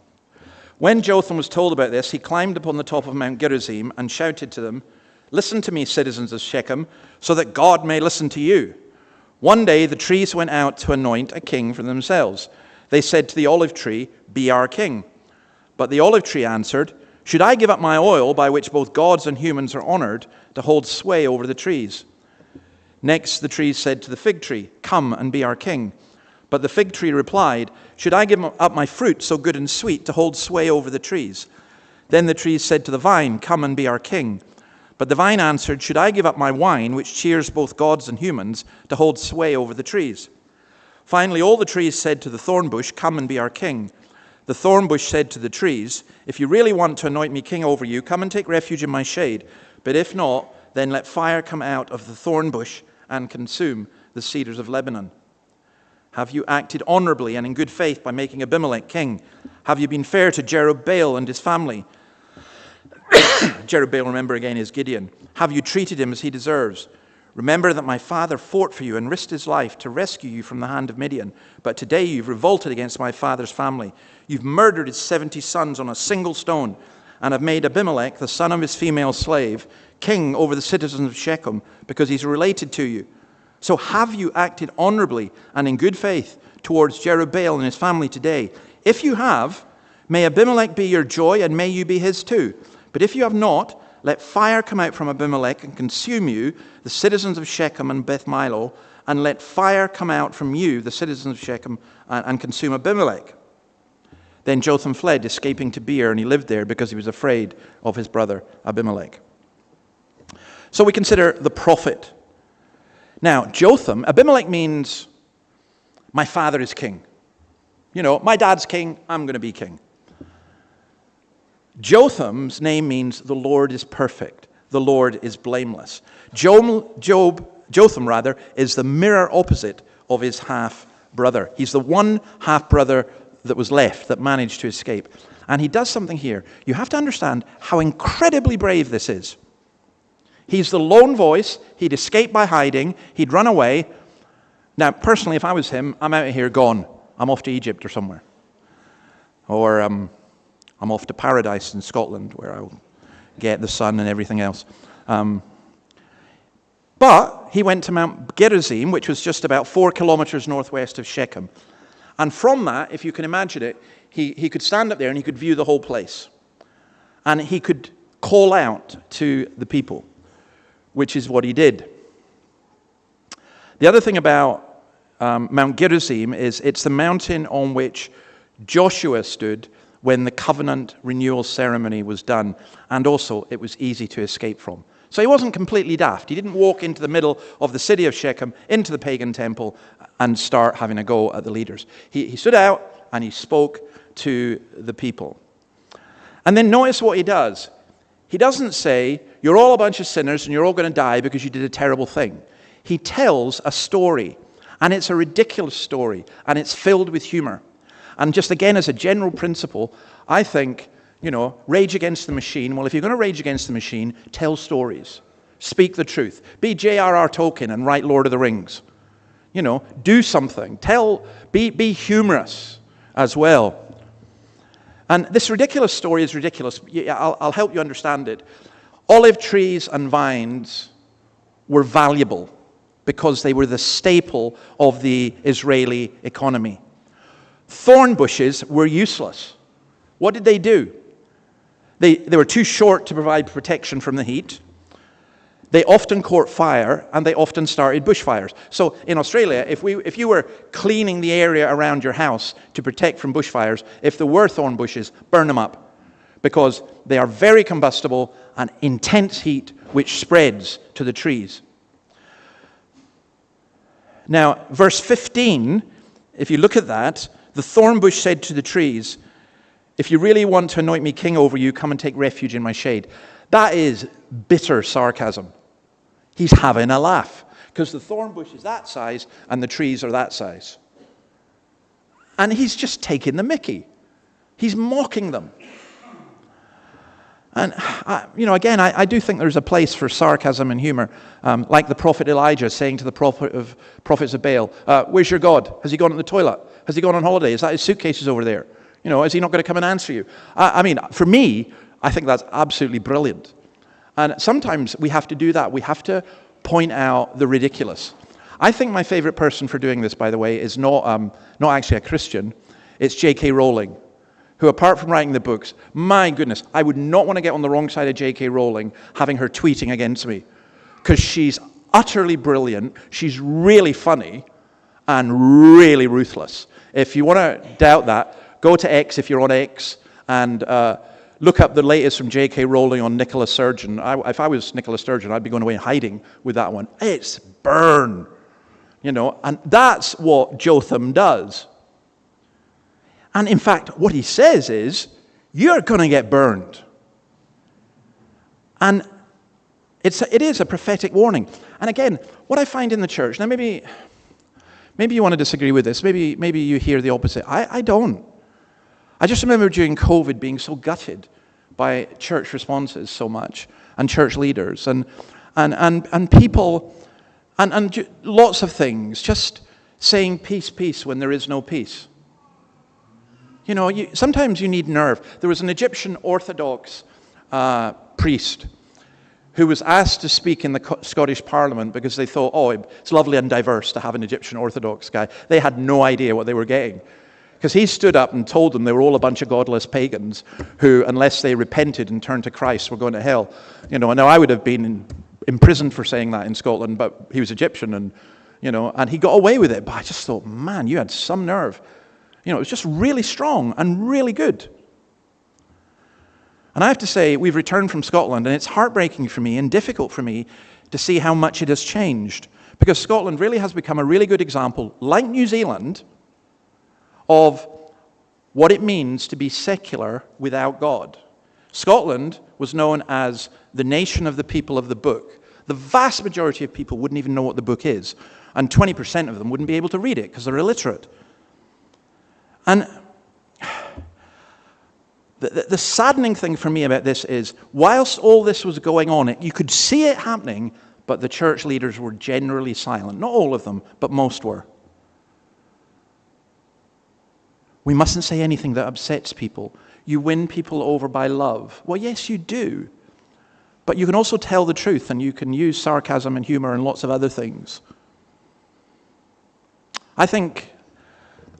S1: When Jotham was told about this, he climbed upon the top of Mount Gerizim and shouted to them, "Listen to me, citizens of Shechem, so that God may listen to you." One day the trees went out to anoint a king for themselves. They said to the olive tree, "Be our king." But the olive tree answered, "Should I give up my oil, by which both gods and humans are honored, to hold sway over the trees?" Next the trees said to the fig tree, "Come and be our king." But the fig tree replied, "Should I give up my fruit, so good and sweet, to hold sway over the trees?" Then the trees said to the vine, "Come and be our king." But the vine answered, "Should I give up my wine, which cheers both gods and humans, to hold sway over the trees?" Finally all the trees said to the thorn bush, "Come and be our king." The thorn bush said to the trees, "If you really want to anoint me king over you, come and take refuge in my shade. But if not, then let fire come out of the thorn bush and consume the cedars of Lebanon." Have you acted honorably and in good faith by making Abimelech king? Have you been fair to Jerubbaal and his family? Jerubbaal, remember again, is Gideon. Have you treated him as he deserves? Remember that my father fought for you and risked his life to rescue you from the hand of Midian. But today you've revolted against my father's family. You've murdered his 70 sons on a single stone. and have made Abimelech, the son of his female slave, king over the citizens of Shechem, because he's related to you. So have you acted honorably and in good faith towards Jerubbaal and his family today? If you have, may Abimelech be your joy, and may you be his too. But if you have not, let fire come out from Abimelech and consume you, the citizens of Shechem and Beth Milo, and let fire come out from you, the citizens of Shechem, and consume Abimelech. Then Jotham fled, escaping to Beer, and he lived there because he was afraid of his brother Abimelech. So we consider the prophet. Now, Jotham, Abimelech means, my father is king. You know, my dad's king, I'm going to be king. Jotham's name means the Lord is perfect. The Lord is blameless. Jotham, is the mirror opposite of his half-brother. He's the one half-brother that was left, that managed to escape. And he does something here. You have to understand how incredibly brave this is. He's the lone voice. He'd escaped by hiding. He'd run away. Now, personally, if I was him, I'm out of here, gone. I'm off to Egypt or somewhere. Or I'm off to paradise in Scotland, where I'll get the sun and everything else. But he went to Mount Gerizim, which was just about 4 kilometers northwest of Shechem. And from that, if you can imagine it, he could stand up there and he could view the whole place. And he could call out to the people, which is what he did. The other thing about Mount Gerizim is it's the mountain on which Joshua stood when the covenant renewal ceremony was done. And also, it was easy to escape from. So he wasn't completely daft. He didn't walk into the middle of the city of Shechem, into the pagan temple, and start having a go at the leaders. He stood out and he spoke to the people. And then notice what he does. He doesn't say, you're all a bunch of sinners and you're all going to die because you did a terrible thing. He tells a story, and it's a ridiculous story, and it's filled with humor. And just again, as a general principle, I think, rage against the machine. Well, if you're going to rage against the machine, tell stories. Speak the truth. Be J.R.R. Tolkien and write Lord of the Rings. Do something. Be humorous as well. And this ridiculous story is ridiculous. I'll help you understand it. Olive trees and vines were valuable because they were the staple of the Israeli economy. Thorn bushes were useless. What did they do? They were too short to provide protection from the heat. They often caught fire, and they often started bushfires. So in Australia, if you were cleaning the area around your house to protect from bushfires, if there were thorn bushes, burn them up, because they are very combustible and intense heat which spreads to the trees. Now, verse 15, if you look at that, the thorn bush said to the trees, if you really want to anoint me king over you, come and take refuge in my shade. That is bitter sarcasm. He's having a laugh because the thorn bush is that size and the trees are that size. And he's just taking the mickey. He's mocking them. And, again, I do think there's a place for sarcasm and humor, like the prophet Elijah saying to the prophets of Baal, where's your God? Has he gone to the toilet? Has he gone on holiday? Is that his suitcases over there? Is he not going to come and answer you? For me, I think that's absolutely brilliant. And sometimes we have to do that. We have to point out the ridiculous. I think my favorite person for doing this, by the way, is not actually a Christian. It's J.K. Rowling, who, apart from writing the books, my goodness, I would not want to get on the wrong side of J.K. Rowling having her tweeting against me, because she's utterly brilliant, she's really funny, and really ruthless. If you want to doubt that, go to X if you're on X, and look up the latest from J.K. Rowling on Nicola Sturgeon. If I was Nicola Sturgeon, I'd be going away and hiding with that one. It's burn, and that's what Jotham does. And in fact, what he says is, you're going to get burned. And it is a prophetic warning. And again, what I find in the church, now maybe you want to disagree with this, maybe you hear the opposite. I don't. I just remember during COVID being so gutted by church responses so much, and church leaders, and people, and lots of things, just saying peace, peace when there is no peace. You know, sometimes you need nerve. There was an Egyptian Orthodox priest who was asked to speak in the Scottish Parliament because they thought, oh, it's lovely and diverse to have an Egyptian Orthodox guy. They had no idea what they were getting. Because he stood up and told them they were all a bunch of godless pagans who, unless they repented and turned to Christ, were going to hell. You know, now I would have been imprisoned for saying that in Scotland, but he was Egyptian and, you know, and he got away with it. But I just thought, man, you had some nerve. You know, it was just really strong and really good. And I have to say, we've returned from Scotland, and it's heartbreaking for me and difficult for me to see how much it has changed. Because Scotland really has become a really good example, like New Zealand, of what it means to be secular without God. Scotland was known as the nation of the people of the book. The vast majority of people wouldn't even know what the book is, and 20% of them wouldn't be able to read it because they're illiterate. And the saddening thing for me about this is, whilst all this was going on, you could see it happening, but the church leaders were generally silent. Not all of them, but most were. We mustn't say anything that upsets people. You win people over by love. Well, yes, you do. But you can also tell the truth, and you can use sarcasm and humor and lots of other things. I think,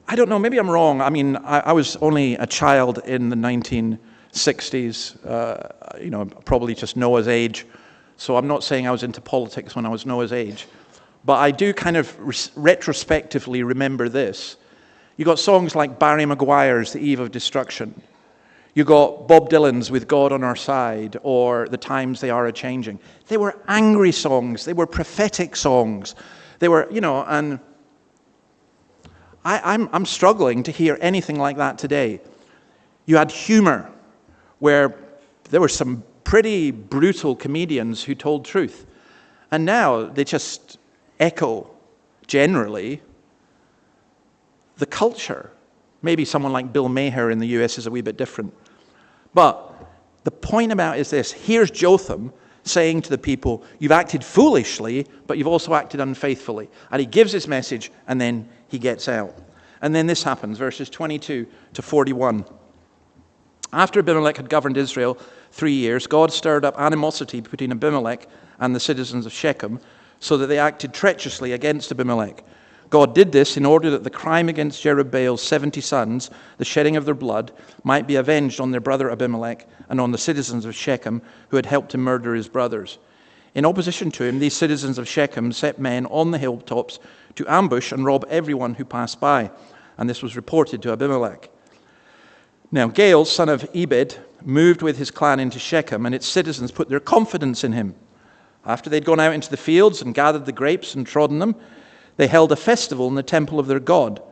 S1: I don't know, maybe I'm wrong. I mean, I was only a child in the 1960s, you know, probably just Noah's age. So I'm not saying I was into politics when I was Noah's age. But I do kind of retrospectively remember this. You got songs like Barry Maguire's The Eve of Destruction. You got Bob Dylan's With God on Our Side, or The Times They Are A-Changing. They were angry songs. They were prophetic songs. They were, you know, and I'm struggling to hear anything like that today. You had humor, where there were some pretty brutal comedians who told truth. And now they just echo, generally, the culture. Maybe someone like Bill Maher in the US is a wee bit different. But the point about it is this. Here's Jotham saying to the people, you've acted foolishly, but you've also acted unfaithfully. And he gives his message, and then he gets out. And then this happens, verses 22 to 41. After Abimelech had governed Israel 3 years, God stirred up animosity between Abimelech and the citizens of Shechem, so that they acted treacherously against Abimelech. God did this in order that the crime against Jerubbaal's 70 sons, the shedding of their blood, might be avenged on their brother Abimelech and on the citizens of Shechem who had helped him murder his brothers. In opposition to him, these citizens of Shechem set men on the hilltops to ambush and rob everyone who passed by, and this was reported to Abimelech. Now Gaal, son of Ebed, moved with his clan into Shechem, and its citizens put their confidence in him. After they'd gone out into the fields and gathered the grapes and trodden them, they held a festival in the temple of their God.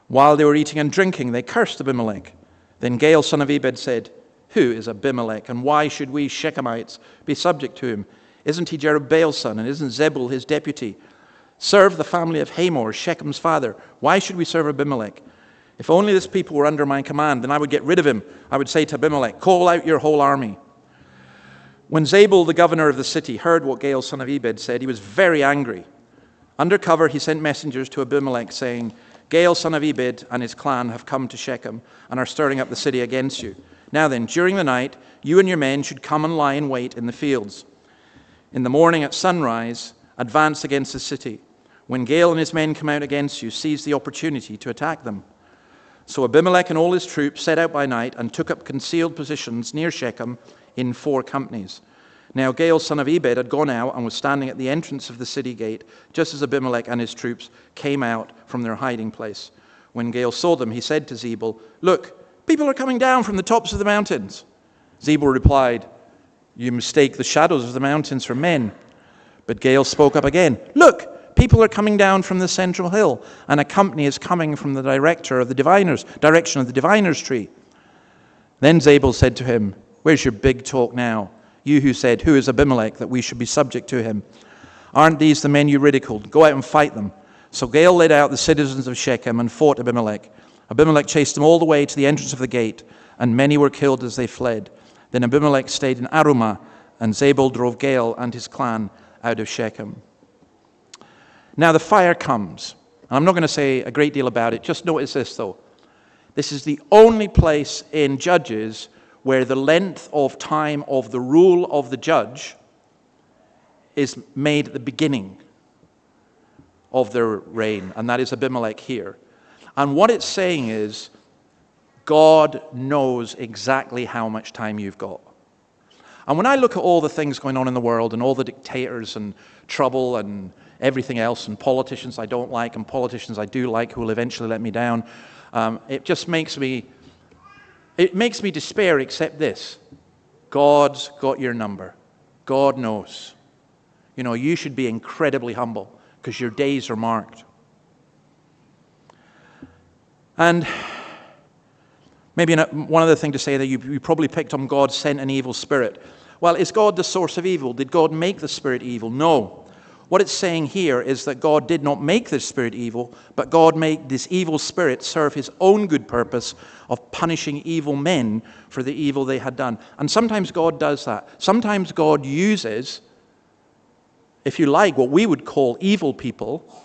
S1: While they were eating and drinking, they cursed Abimelech. Then Gaal, son of Ebed, said, who is Abimelech, and why should we Shechemites be subject to him? Isn't he Jerubbaal's son, and isn't Zebul his deputy? Serve the family of Hamor, Shechem's father. Why should we serve Abimelech? If only this people were under my command, then I would get rid of him. I would say to Abimelech, call out your whole army. When Zebul, the governor of the city, heard what Gaal, son of Ebed, said, he was very angry. Under cover, he sent messengers to Abimelech, saying, Gaal, son of Ebed, and his clan have come to Shechem and are stirring up the city against you. Now then, during the night, you and your men should come and lie in wait in the fields. In the morning at sunrise, advance against the city. When Gaal and his men come out against you, seize the opportunity to attack them. So Abimelech and all his troops set out by night and took up concealed positions near Shechem in 4 companies. Now Gaal, son of Ebed, had gone out and was standing at the entrance of the city gate, just as Abimelech and his troops came out from their hiding place. When Gaal saw them, he said to Zebul, look, people are coming down from the tops of the mountains. Zebul replied, you mistake the shadows of the mountains for men. But Gaal spoke up again, look, people are coming down from the central hill, and a company is coming from the direction of the diviner's tree. Then Zebul said to him, where's your big talk now? You who said, who is Abimelech, that we should be subject to him? Aren't these the men you ridiculed? Go out and fight them. So Gaal led out the citizens of Shechem and fought Abimelech. Abimelech chased them all the way to the entrance of the gate, and many were killed as they fled. Then Abimelech stayed in Arumah, and Zebul drove Gaal and his clan out of Shechem. Now the fire comes. And I'm not going to say a great deal about it. Just notice this, though. This is the only place in Judges where the length of time of the rule of the judge is made at the beginning of their reign, and that is Abimelech here. And what it's saying is, God knows exactly how much time you've got. And when I look at all the things going on in the world, and all the dictators and trouble and everything else, and politicians I don't like and politicians I do like who will eventually let me down, it just makes me despair, except this: God's got your number. God knows. You should be incredibly humble because your days are marked. And maybe one other thing to say that you probably picked on God sent an evil spirit. Well, is God the source of evil? Did God make the spirit evil? No. What it's saying here is that God did not make this spirit evil, but God made this evil spirit serve his own good purpose of punishing evil men for the evil they had done. And sometimes God does that. Sometimes God uses, if you like, what we would call evil people,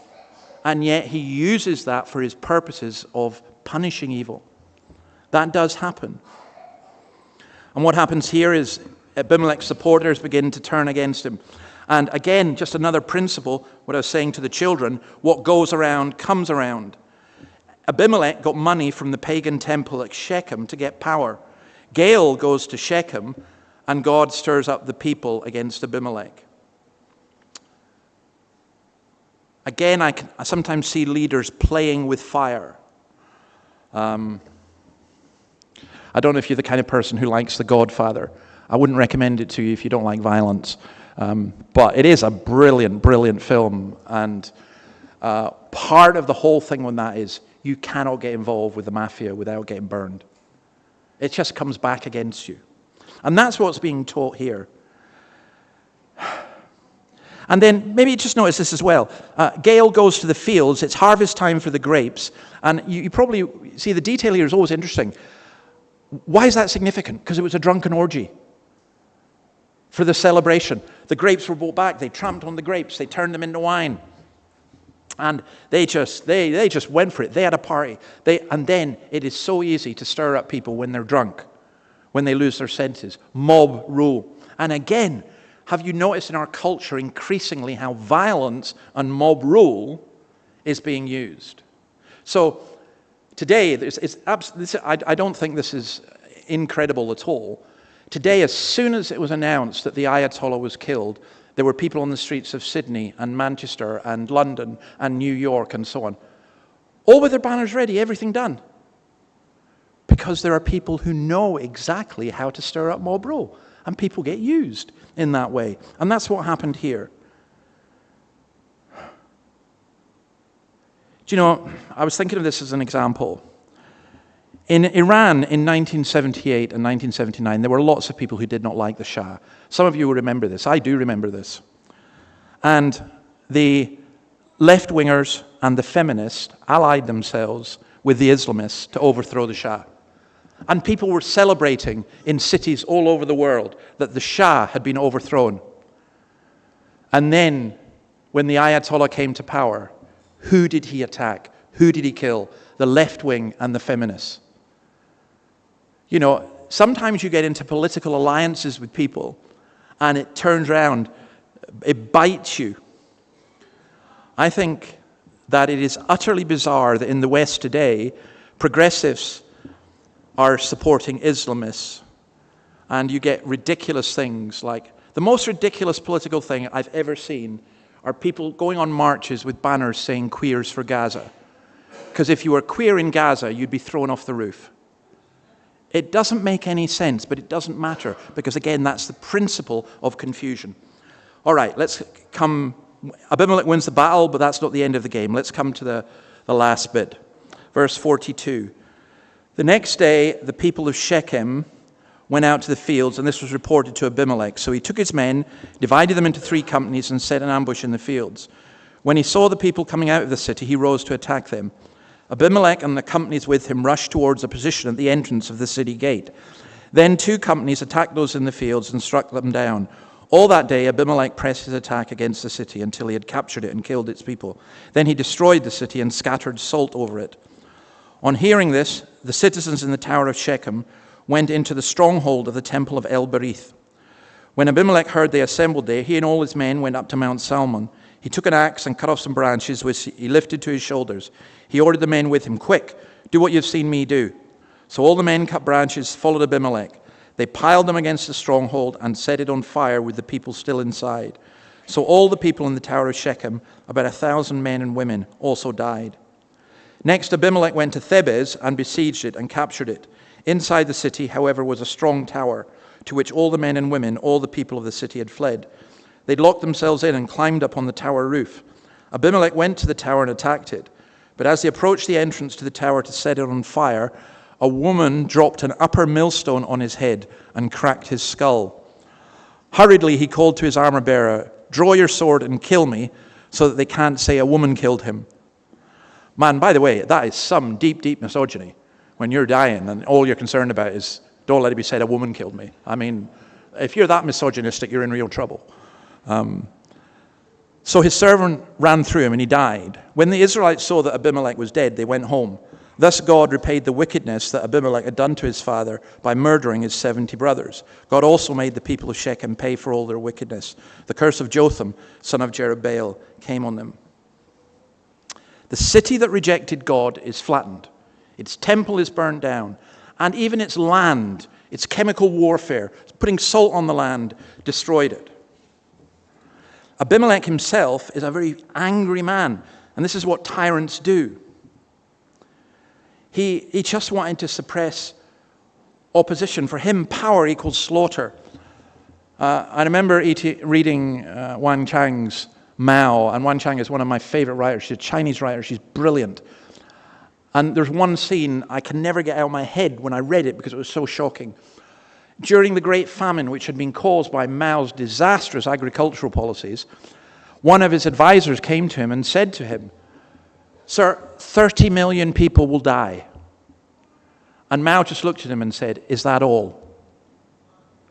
S1: and yet he uses that for his purposes of punishing evil. That does happen. And what happens here is Abimelech's supporters begin to turn against him. And again, just another principle, what I was saying to the children, what goes around comes around. Abimelech got money from the pagan temple at Shechem to get power. Gael goes to Shechem, and God stirs up the people against Abimelech. Again, I sometimes see leaders playing with fire. I don't know if you're the kind of person who likes The Godfather. I wouldn't recommend it to you if you don't like violence. But it is a brilliant, brilliant film. And part of the whole thing with that is you cannot get involved with the mafia without getting burned. It just comes back against you. And that's what's being taught here. And then maybe just notice this as well. Gael goes to the fields. It's harvest time for the grapes. And you probably see the detail here is always interesting. Why is that significant? Because it was a drunken orgy for the celebration. The grapes were brought back. They tramped on the grapes. They turned them into wine. And they just went for it. They had a party. And then it is so easy to stir up people when they're drunk, when they lose their senses. Mob rule. And again, have you noticed in our culture increasingly how violence and mob rule is being used? So today, I don't think this is incredible at all. Today, as soon as it was announced that the Ayatollah was killed, there were people on the streets of Sydney and Manchester and London and New York and so on, all with their banners ready, everything done. Because there are people who know exactly how to stir up mob rule, and people get used in that way. And that's what happened here. Do you know, I was thinking of this as an example. In Iran in 1978 and 1979, there were lots of people who did not like the Shah. Some of you will remember this. I do remember this. And the left-wingers and the feminists allied themselves with the Islamists to overthrow the Shah. And people were celebrating in cities all over the world that the Shah had been overthrown. And then, when the Ayatollah came to power, who did he attack? Who did he kill? The left wing and the feminists. You know, sometimes you get into political alliances with people and it turns around, it bites you. I think that it is utterly bizarre that in the West today, progressives are supporting Islamists, and you get ridiculous things like, the most ridiculous political thing I've ever seen are people going on marches with banners saying queers for Gaza. Because if you were queer in Gaza, you'd be thrown off the roof. It doesn't make any sense, but it doesn't matter, because again, that's the principle of confusion. All right, let's come. Abimelech wins the battle, but that's not the end of the game. Let's come to the last bit. Verse 42. The next day, the people of Shechem went out to the fields, and this was reported to Abimelech. So he took his men, divided them into 3 companies, and set an ambush in the fields. When he saw the people coming out of the city, he rose to attack them. Abimelech and the companies with him rushed towards a position at the entrance of the city gate. Then 2 companies attacked those in the fields and struck them down. All that day, Abimelech pressed his attack against the city until he had captured it and killed its people. Then he destroyed the city and scattered salt over it. On hearing this, the citizens in the tower of Shechem went into the stronghold of the temple of El-Berith. When Abimelech heard they assembled there, he and all his men went up to Mount Salmon. He took an axe and cut off some branches, which he lifted to his shoulders. He ordered the men with him, "Quick, do what you've seen me do." So all the men cut branches, followed Abimelech. They piled them against the stronghold and set it on fire with the people still inside. So all the people in the tower of Shechem, about 1,000 men and women, also died. Next, Abimelech went to Thebez and besieged it and captured it. Inside the city, however, was a strong tower, to which all the men and women, all the people of the city had fled. They'd locked themselves in and climbed up on the tower roof. Abimelech went to the tower and attacked it. But as they approached the entrance to the tower to set it on fire, a woman dropped an upper millstone on his head and cracked his skull. Hurriedly, he called to his armor-bearer, "Draw your sword and kill me, so that they can't say a woman killed him." Man, by the way, that is some deep, deep misogyny. When you're dying and all you're concerned about is, don't let it be said a woman killed me. I mean, if you're that misogynistic, you're in real trouble. So his servant ran through him and he died. When the Israelites saw that Abimelech was dead, they went home. Thus God repaid the wickedness that Abimelech had done to his father by murdering his 70 brothers. God also made the people of Shechem pay for all their wickedness. The curse of Jotham, son of Jerubbaal, came on them. The city that rejected God is flattened. Its temple is burned down. And even its land, its chemical warfare, putting salt on the land, destroyed it. Abimelech himself is a very angry man. And this is what tyrants do. He just wanted to suppress opposition. For him, power equals slaughter. I remember reading Wan Chang's Mao, and Wan Chang is one of my favorite writers. She's a Chinese writer. She's brilliant. And there's one scene I can never get out of my head when I read it because it was so shocking. During the Great Famine, which had been caused by Mao's disastrous agricultural policies, one of his advisors came to him and said to him, "Sir, 30 million people will die." And Mao just looked at him and said, "Is that all?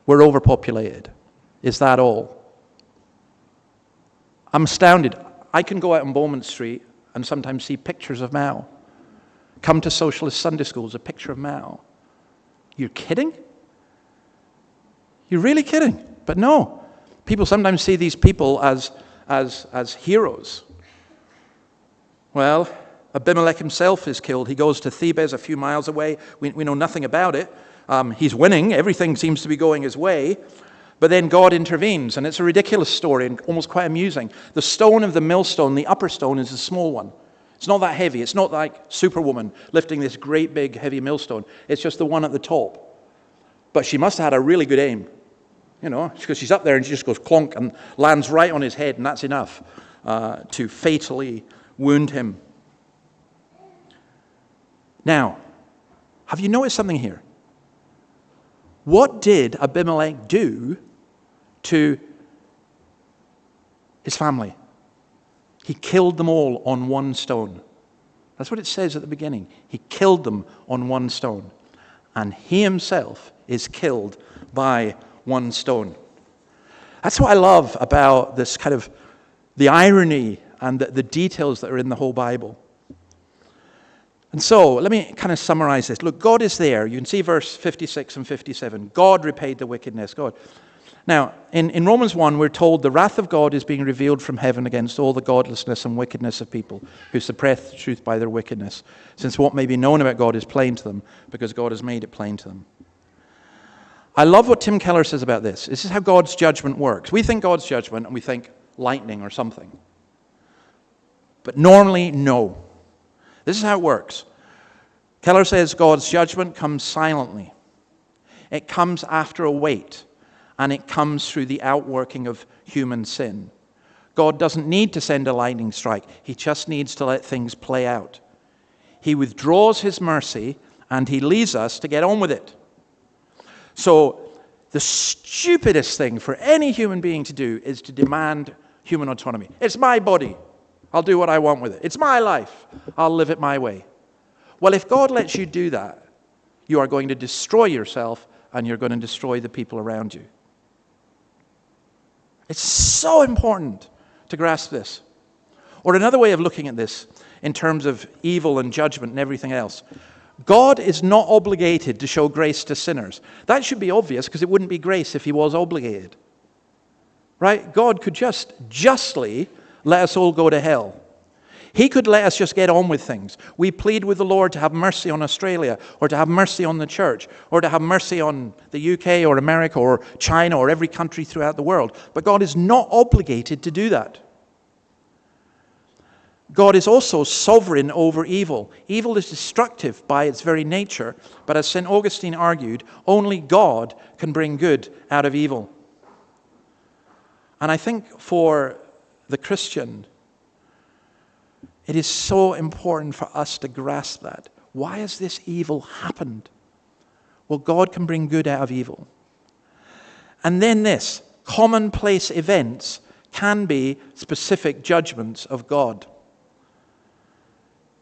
S1: We're overpopulated. Is that all?" I'm astounded. I can go out on Bowman Street and sometimes see pictures of Mao. Come to socialist Sunday schools, a picture of Mao. You're kidding? You're really kidding? But no. People sometimes see these people as heroes. Well, Abimelech himself is killed. He goes to Thebez a few miles away. We know nothing about it. He's winning. Everything seems to be going his way. But then God intervenes, and it's a ridiculous story and almost quite amusing. The stone of the millstone, the upper stone, is a small one. It's not that heavy. It's not like Superwoman lifting this great big heavy millstone. It's just the one at the top. But she must have had a really good aim, you know, because she's up there and she just goes clonk and lands right on his head, and that's enough to fatally wound him. Now, have you noticed something here? What did Abimelech do to his family? He killed them all on one stone. That's what it says at the beginning. He killed them on one stone. And he himself is killed by one stone. That's what I love about this kind of the irony and the details that are in the whole Bible. And so, let me kind of summarize this. Look, God is there. You can see verse 56 and 57. God repaid the wickedness. God. Now, in Romans 1, we're told the wrath of God is being revealed from heaven against all the godlessness and wickedness of people who suppress the truth by their wickedness, since what may be known about God is plain to them, because God has made it plain to them. I love what Tim Keller says about this. This is how God's judgment works. We think God's judgment and we think lightning or something. But normally, no. This is how it works. Keller says God's judgment comes silently. It comes after a wait, and it comes through the outworking of human sin. God doesn't need to send a lightning strike. He just needs to let things play out. He withdraws his mercy, and he leaves us to get on with it. So the stupidest thing for any human being to do is to demand human autonomy. It's my body. I'll do what I want with it. It's my life. I'll live it my way. Well, if God lets you do that, you are going to destroy yourself and you're going to destroy the people around you. It's so important to grasp this. Or another way of looking at this in terms of evil and judgment and everything else. God is not obligated to show grace to sinners. That should be obvious because it wouldn't be grace if he was obligated. Right? God could just justly let us all go to hell. He could let us just get on with things. We plead with the Lord to have mercy on Australia, or to have mercy on the church, or to have mercy on the UK or America or China or every country throughout the world. But God is not obligated to do that. God is also sovereign over evil. Evil is destructive by its very nature, but as St. Augustine argued, only God can bring good out of evil. And I think for the Christian, it is so important for us to grasp that. Why has this evil happened? Well, God can bring good out of evil. And then this, commonplace events can be specific judgments of God.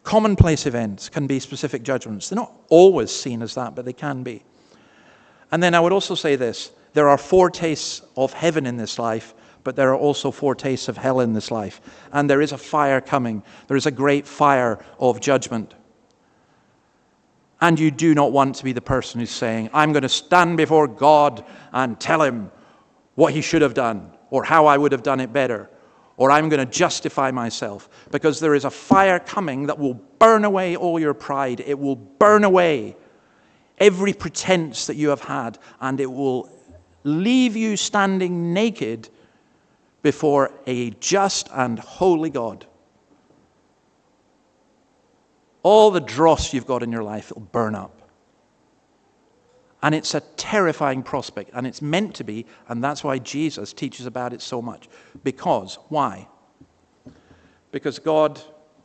S1: Commonplace events can be specific judgments. They're not always seen as that, but they can be. And then I would also say this, there are foretastes of heaven in this life, but there are also foretastes of hell in this life. And there is a fire coming. There is a great fire of judgment. And you do not want to be the person who's saying, I'm going to stand before God and tell him what he should have done, or how I would have done it better, or I'm going to justify myself. Because there is a fire coming that will burn away all your pride. It will burn away every pretense that you have had, and it will leave you standing naked before a just and holy God. All the dross you've got in your life, it'll burn up. And it's a terrifying prospect, and it's meant to be, and that's why Jesus teaches about it so much. Because, why? Because God,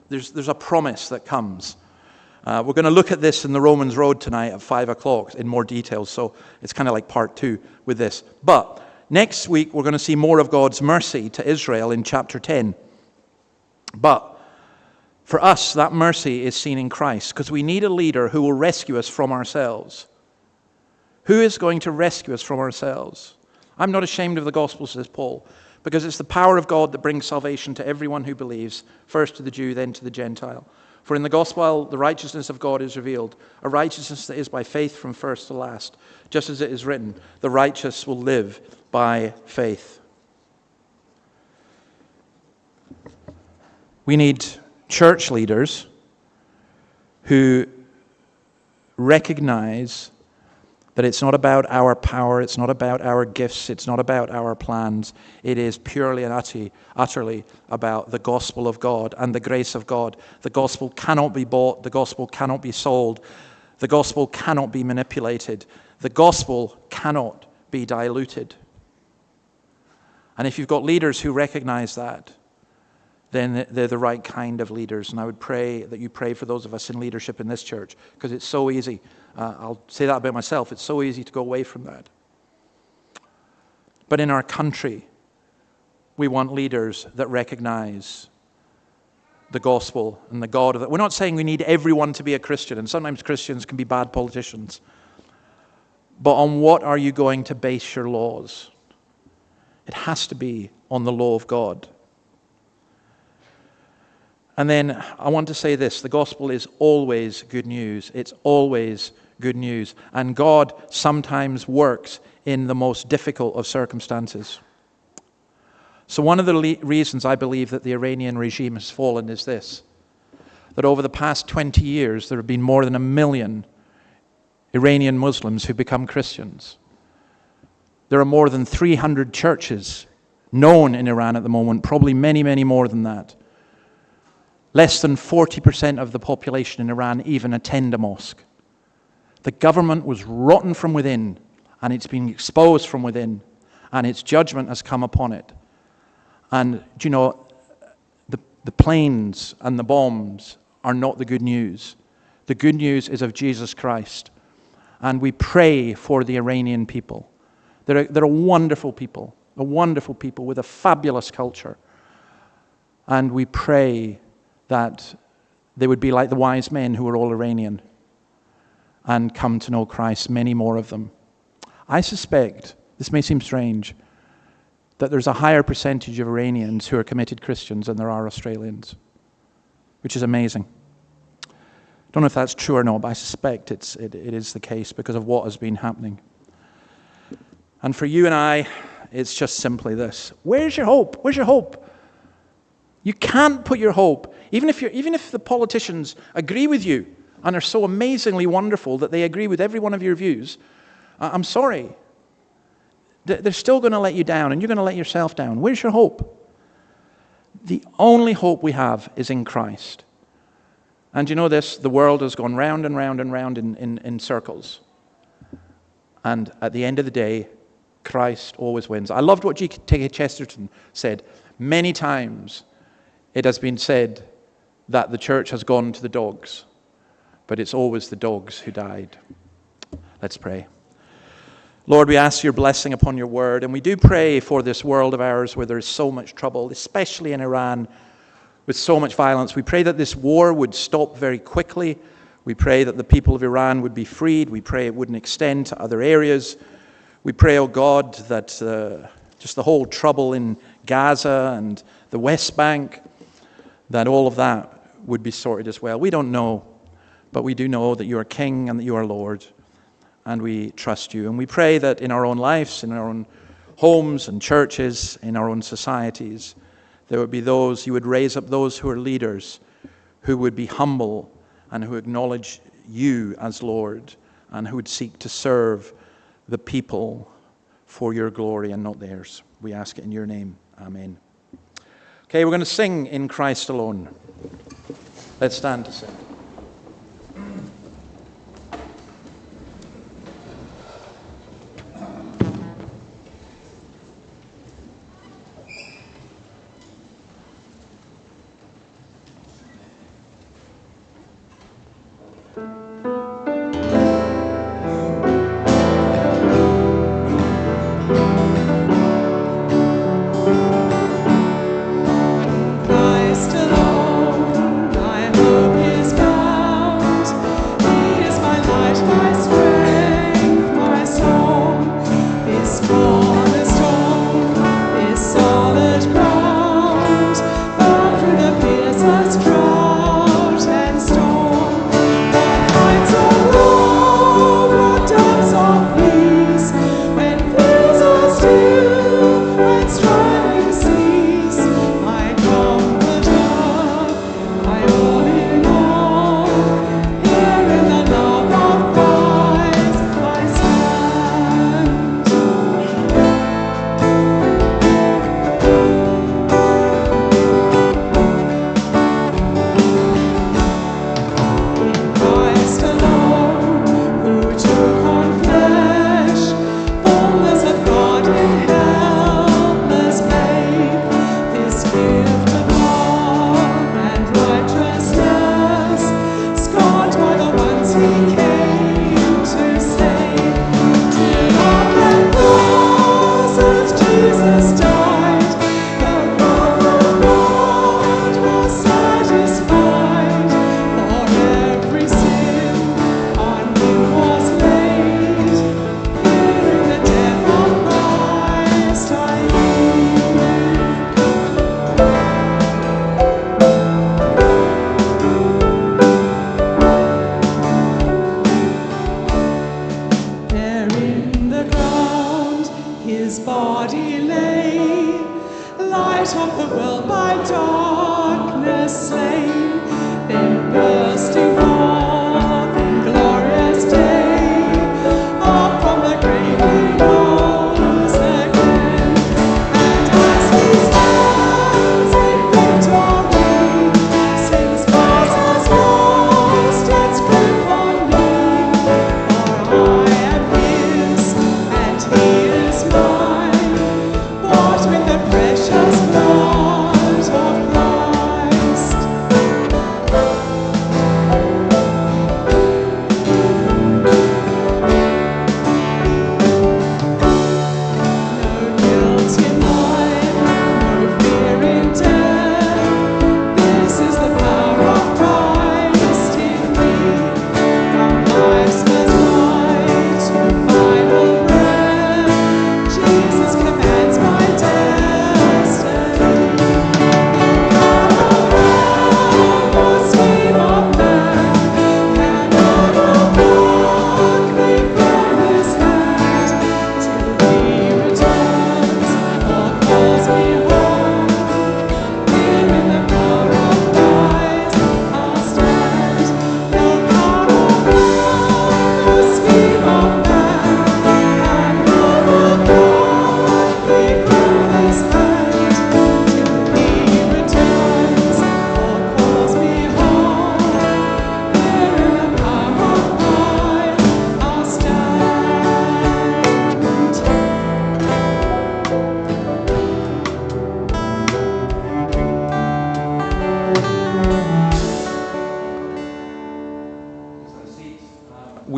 S1: there's a promise that comes. We're going to look at this in the Romans Road tonight at 5 o'clock in more detail, so it's kind of like part 2 with this. But next week, we're going to see more of God's mercy to Israel in chapter 10. But for us, that mercy is seen in Christ, because we need a leader who will rescue us from ourselves. Who is going to rescue us from ourselves? I'm not ashamed of the gospel, says Paul, because it's the power of God that brings salvation to everyone who believes, first to the Jew, then to the Gentile. For in the gospel, the righteousness of God is revealed, a righteousness that is by faith from first to last. Just as it is written, the righteous will live by faith. We need church leaders who recognize that it's not about our power, it's not about our gifts, it's not about our plans. It is purely and utterly about the gospel of God and the grace of God. The gospel cannot be bought, the gospel cannot be sold, the gospel cannot be manipulated, the gospel cannot be diluted. And if you've got leaders who recognize that, then they're the right kind of leaders. And I would pray that you pray for those of us in leadership in this church, because it's so easy. I'll say that about myself. It's so easy to go away from that. But in our country, we want leaders that recognize the gospel and the God of it. We're not saying we need everyone to be a Christian, and sometimes Christians can be bad politicians. But on what are you going to base your laws? It has to be on the law of God. And then I want to say this, the gospel is always good news. It's always good news. And God sometimes works in the most difficult of circumstances. So one of the reasons I believe that the Iranian regime has fallen is this, that over the past 20 years there have been more than 1 million Iranian Muslims who become Christians. There are more than 300 churches known in Iran at the moment, probably many, many more than that. Less than 40% of the population in Iran even attend a mosque. The government was rotten from within, and it's been exposed from within, and its judgment has come upon it. And, do you know, the planes and the bombs are not the good news. The good news is of Jesus Christ. And we pray for the Iranian people. They're a wonderful people with a fabulous culture. And we pray that they would be like the wise men who were all Iranian and come to know Christ, many more of them. I suspect, this may seem strange, that there's a higher percentage of Iranians who are committed Christians than there are Australians, which is amazing. Don't know if that's true or not, but I suspect it is the case because of what has been happening. And for you and I, it's just simply this. Where's your hope? Where's your hope? You can't put your hope, even if the politicians agree with you and are so amazingly wonderful that they agree with every one of your views, I'm sorry. They're still going to let you down, and you're going to let yourself down. Where's your hope? The only hope we have is in Christ. And you know this, the world has gone round and round and round in circles. And at the end of the day, Christ always wins. I loved what G.K. Chesterton said. Many times it has been said that the church has gone to the dogs, but it's always the dogs who died. Let's pray. Lord, we ask your blessing upon your word, and we do pray for this world of ours where there is so much trouble, especially in Iran, with so much violence. We pray that this war would stop very quickly. We pray that the people of Iran would be freed. We pray it wouldn't extend to other areas. We pray, oh God, that just the whole trouble in Gaza and the West Bank, that all of that would be sorted as well. We don't know, but we do know that you are King and that you are Lord, and we trust you. And we pray that in our own lives, in our own homes and churches, in our own societies, there would be those, you would raise up those who are leaders, who would be humble and who acknowledge you as Lord, and who would seek to serve the people for your glory and not theirs. We ask it in your name. Amen. Okay, we're going to sing In Christ Alone. Let's stand to sing.
S4: Christ alone, my hope is found. He is my light, my strength, my song. His cornerstone is solid ground. Far through the fiercest drought and storm. What heights of love, what depths of peace, when fears are still, when striving cease. My comforter, my all in all, here in the love of Christ I stand. In Christ alone, who took on flesh, fullness of God in helpless babe, this gift of love and righteousness, scorned by the ones he came to save. Till on that cross as Jesus died, the wrath of God was satisfied. For every sin on him was laid. Here in the death of Christ I There in the ground his body lay, light of the world by darkness slain, then bursting forth in glorious day, up from the grave he rose again. And as he stands in victory, sin's prize has lost its grip on me. For I am his, and he is mine, bought with the precious blood of Christ.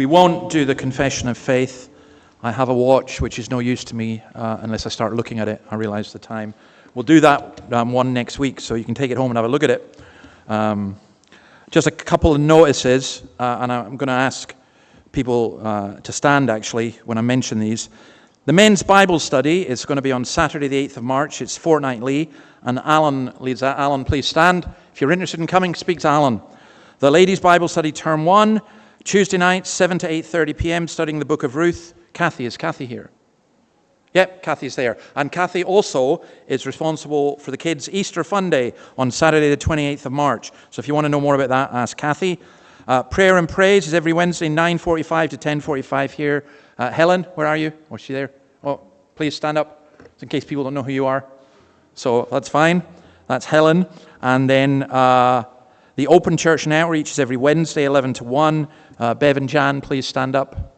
S1: We won't do the confession of faith. I have a watch, which is no use to me unless I start looking at it. I realize the time. We'll do that one next week, so you can take it home and have a look at it. Just a couple of notices, and I'm going to ask people to stand, actually, when I mention these. The men's Bible study is going to be on Saturday, the 8th of March. It's fortnightly, and Alan leads that. Alan, please stand. If you're interested in coming, speak to Alan. The ladies' Bible study, term 1, Tuesday night, 7 to 8:30 p.m., studying the book of Ruth. Kathy, is Kathy here? Yep, Kathy's there. And Kathy also is responsible for the kids' Easter Fun Day on Saturday, the 28th of March. So if you want to know more about that, ask Kathy. Prayer and praise is every Wednesday, 9:45 to 10:45 here. Helen, where are you? Oh, is she there? Oh, please stand up, in case people don't know who you are. So that's fine. That's Helen. And then the Open Church and Outreach is every Wednesday, 11 to 1. Bev and Jan, please stand up.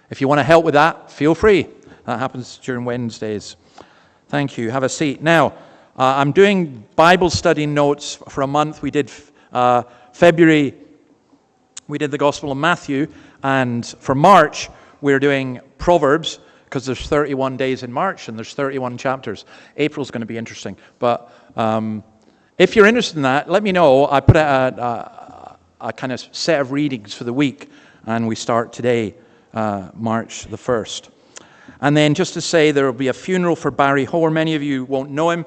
S1: If you want to help with that, feel free. That happens during Wednesdays. Thank you. Have a seat. Now, I'm doing Bible study notes for a month. We did February, we did the Gospel of Matthew. And for March, we're doing Proverbs, because there's 31 days in March and there's 31 chapters. April's going to be interesting. But if you're interested in that, let me know. I put out a kind of set of readings for the week, and we start today, March the 1st. And then just to say, there will be a funeral for Barry Hoare. Many of you won't know him.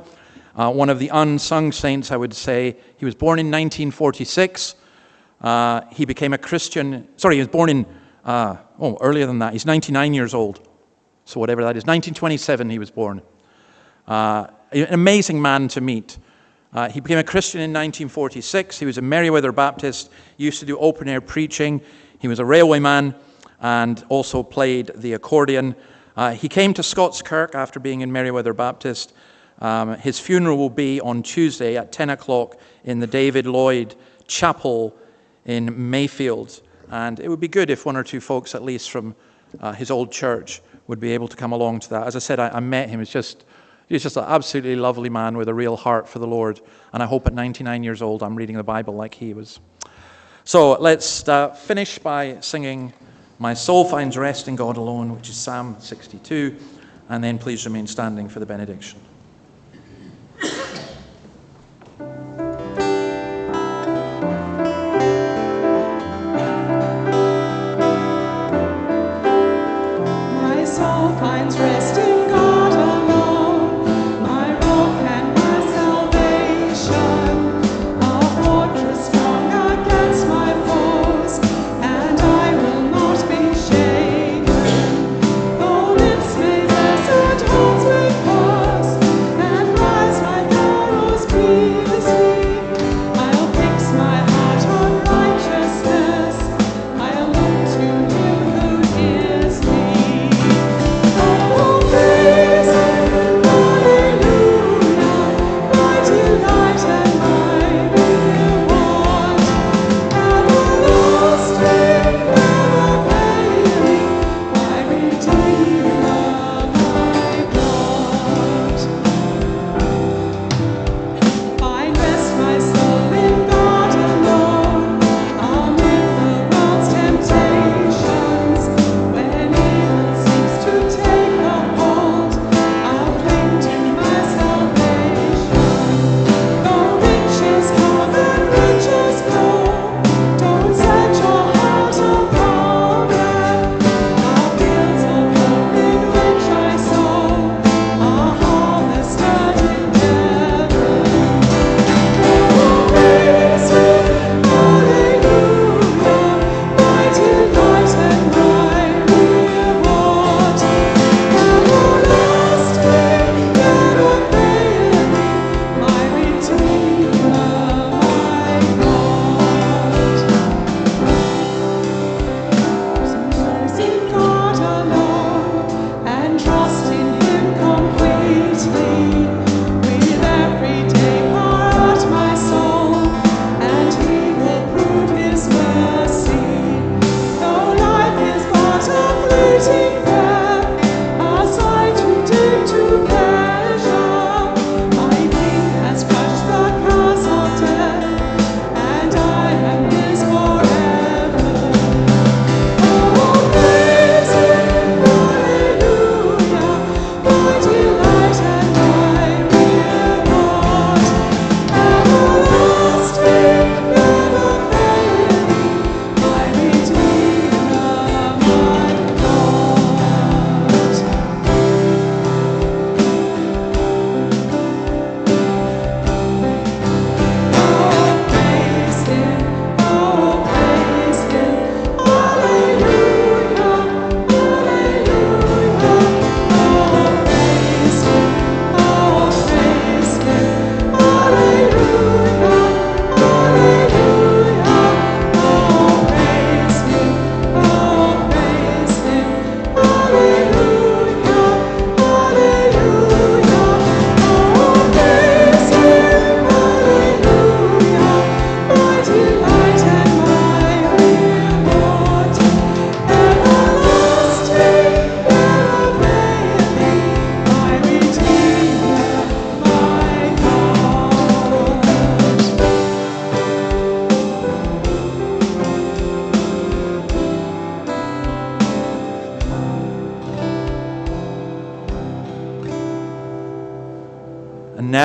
S1: One of the unsung saints, I would say. He was born in 1946. He became a Christian. Sorry, he was born in, earlier than that. He's 99 years old. So whatever that is. 1927 he was born. An amazing man to meet. He became a Christian in 1946. He was a Merriweather Baptist. He used to do open-air preaching. He was a railwayman and also played the accordion. He came to Scots Kirk after being in Merriweather Baptist. His funeral will be on Tuesday at 10 o'clock in the David Lloyd Chapel in Mayfield. And it would be good if one or two folks, at least from his old church, would be able to come along to that. As I said, I met him. He's just an absolutely lovely man with a real heart for the Lord. And I hope at 99 years old I'm reading the Bible like he was. So let's finish by singing "My Soul Finds Rest in God Alone," which is Psalm 62. And then please remain standing for the benediction.
S4: My soul finds rest in God alone, my rock and my salvation, a fortress strong against my foes, and I will not be shaken. Though its may and hearts may pass,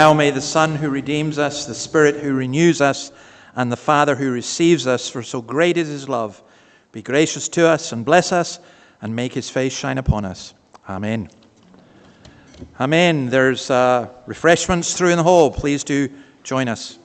S1: now may the Son who redeems us, the Spirit who renews us, and the Father who receives us, for so great is his love, be gracious to us and bless us and make his face shine upon us. Amen. Amen. There's refreshments through in the hall. Please do join us.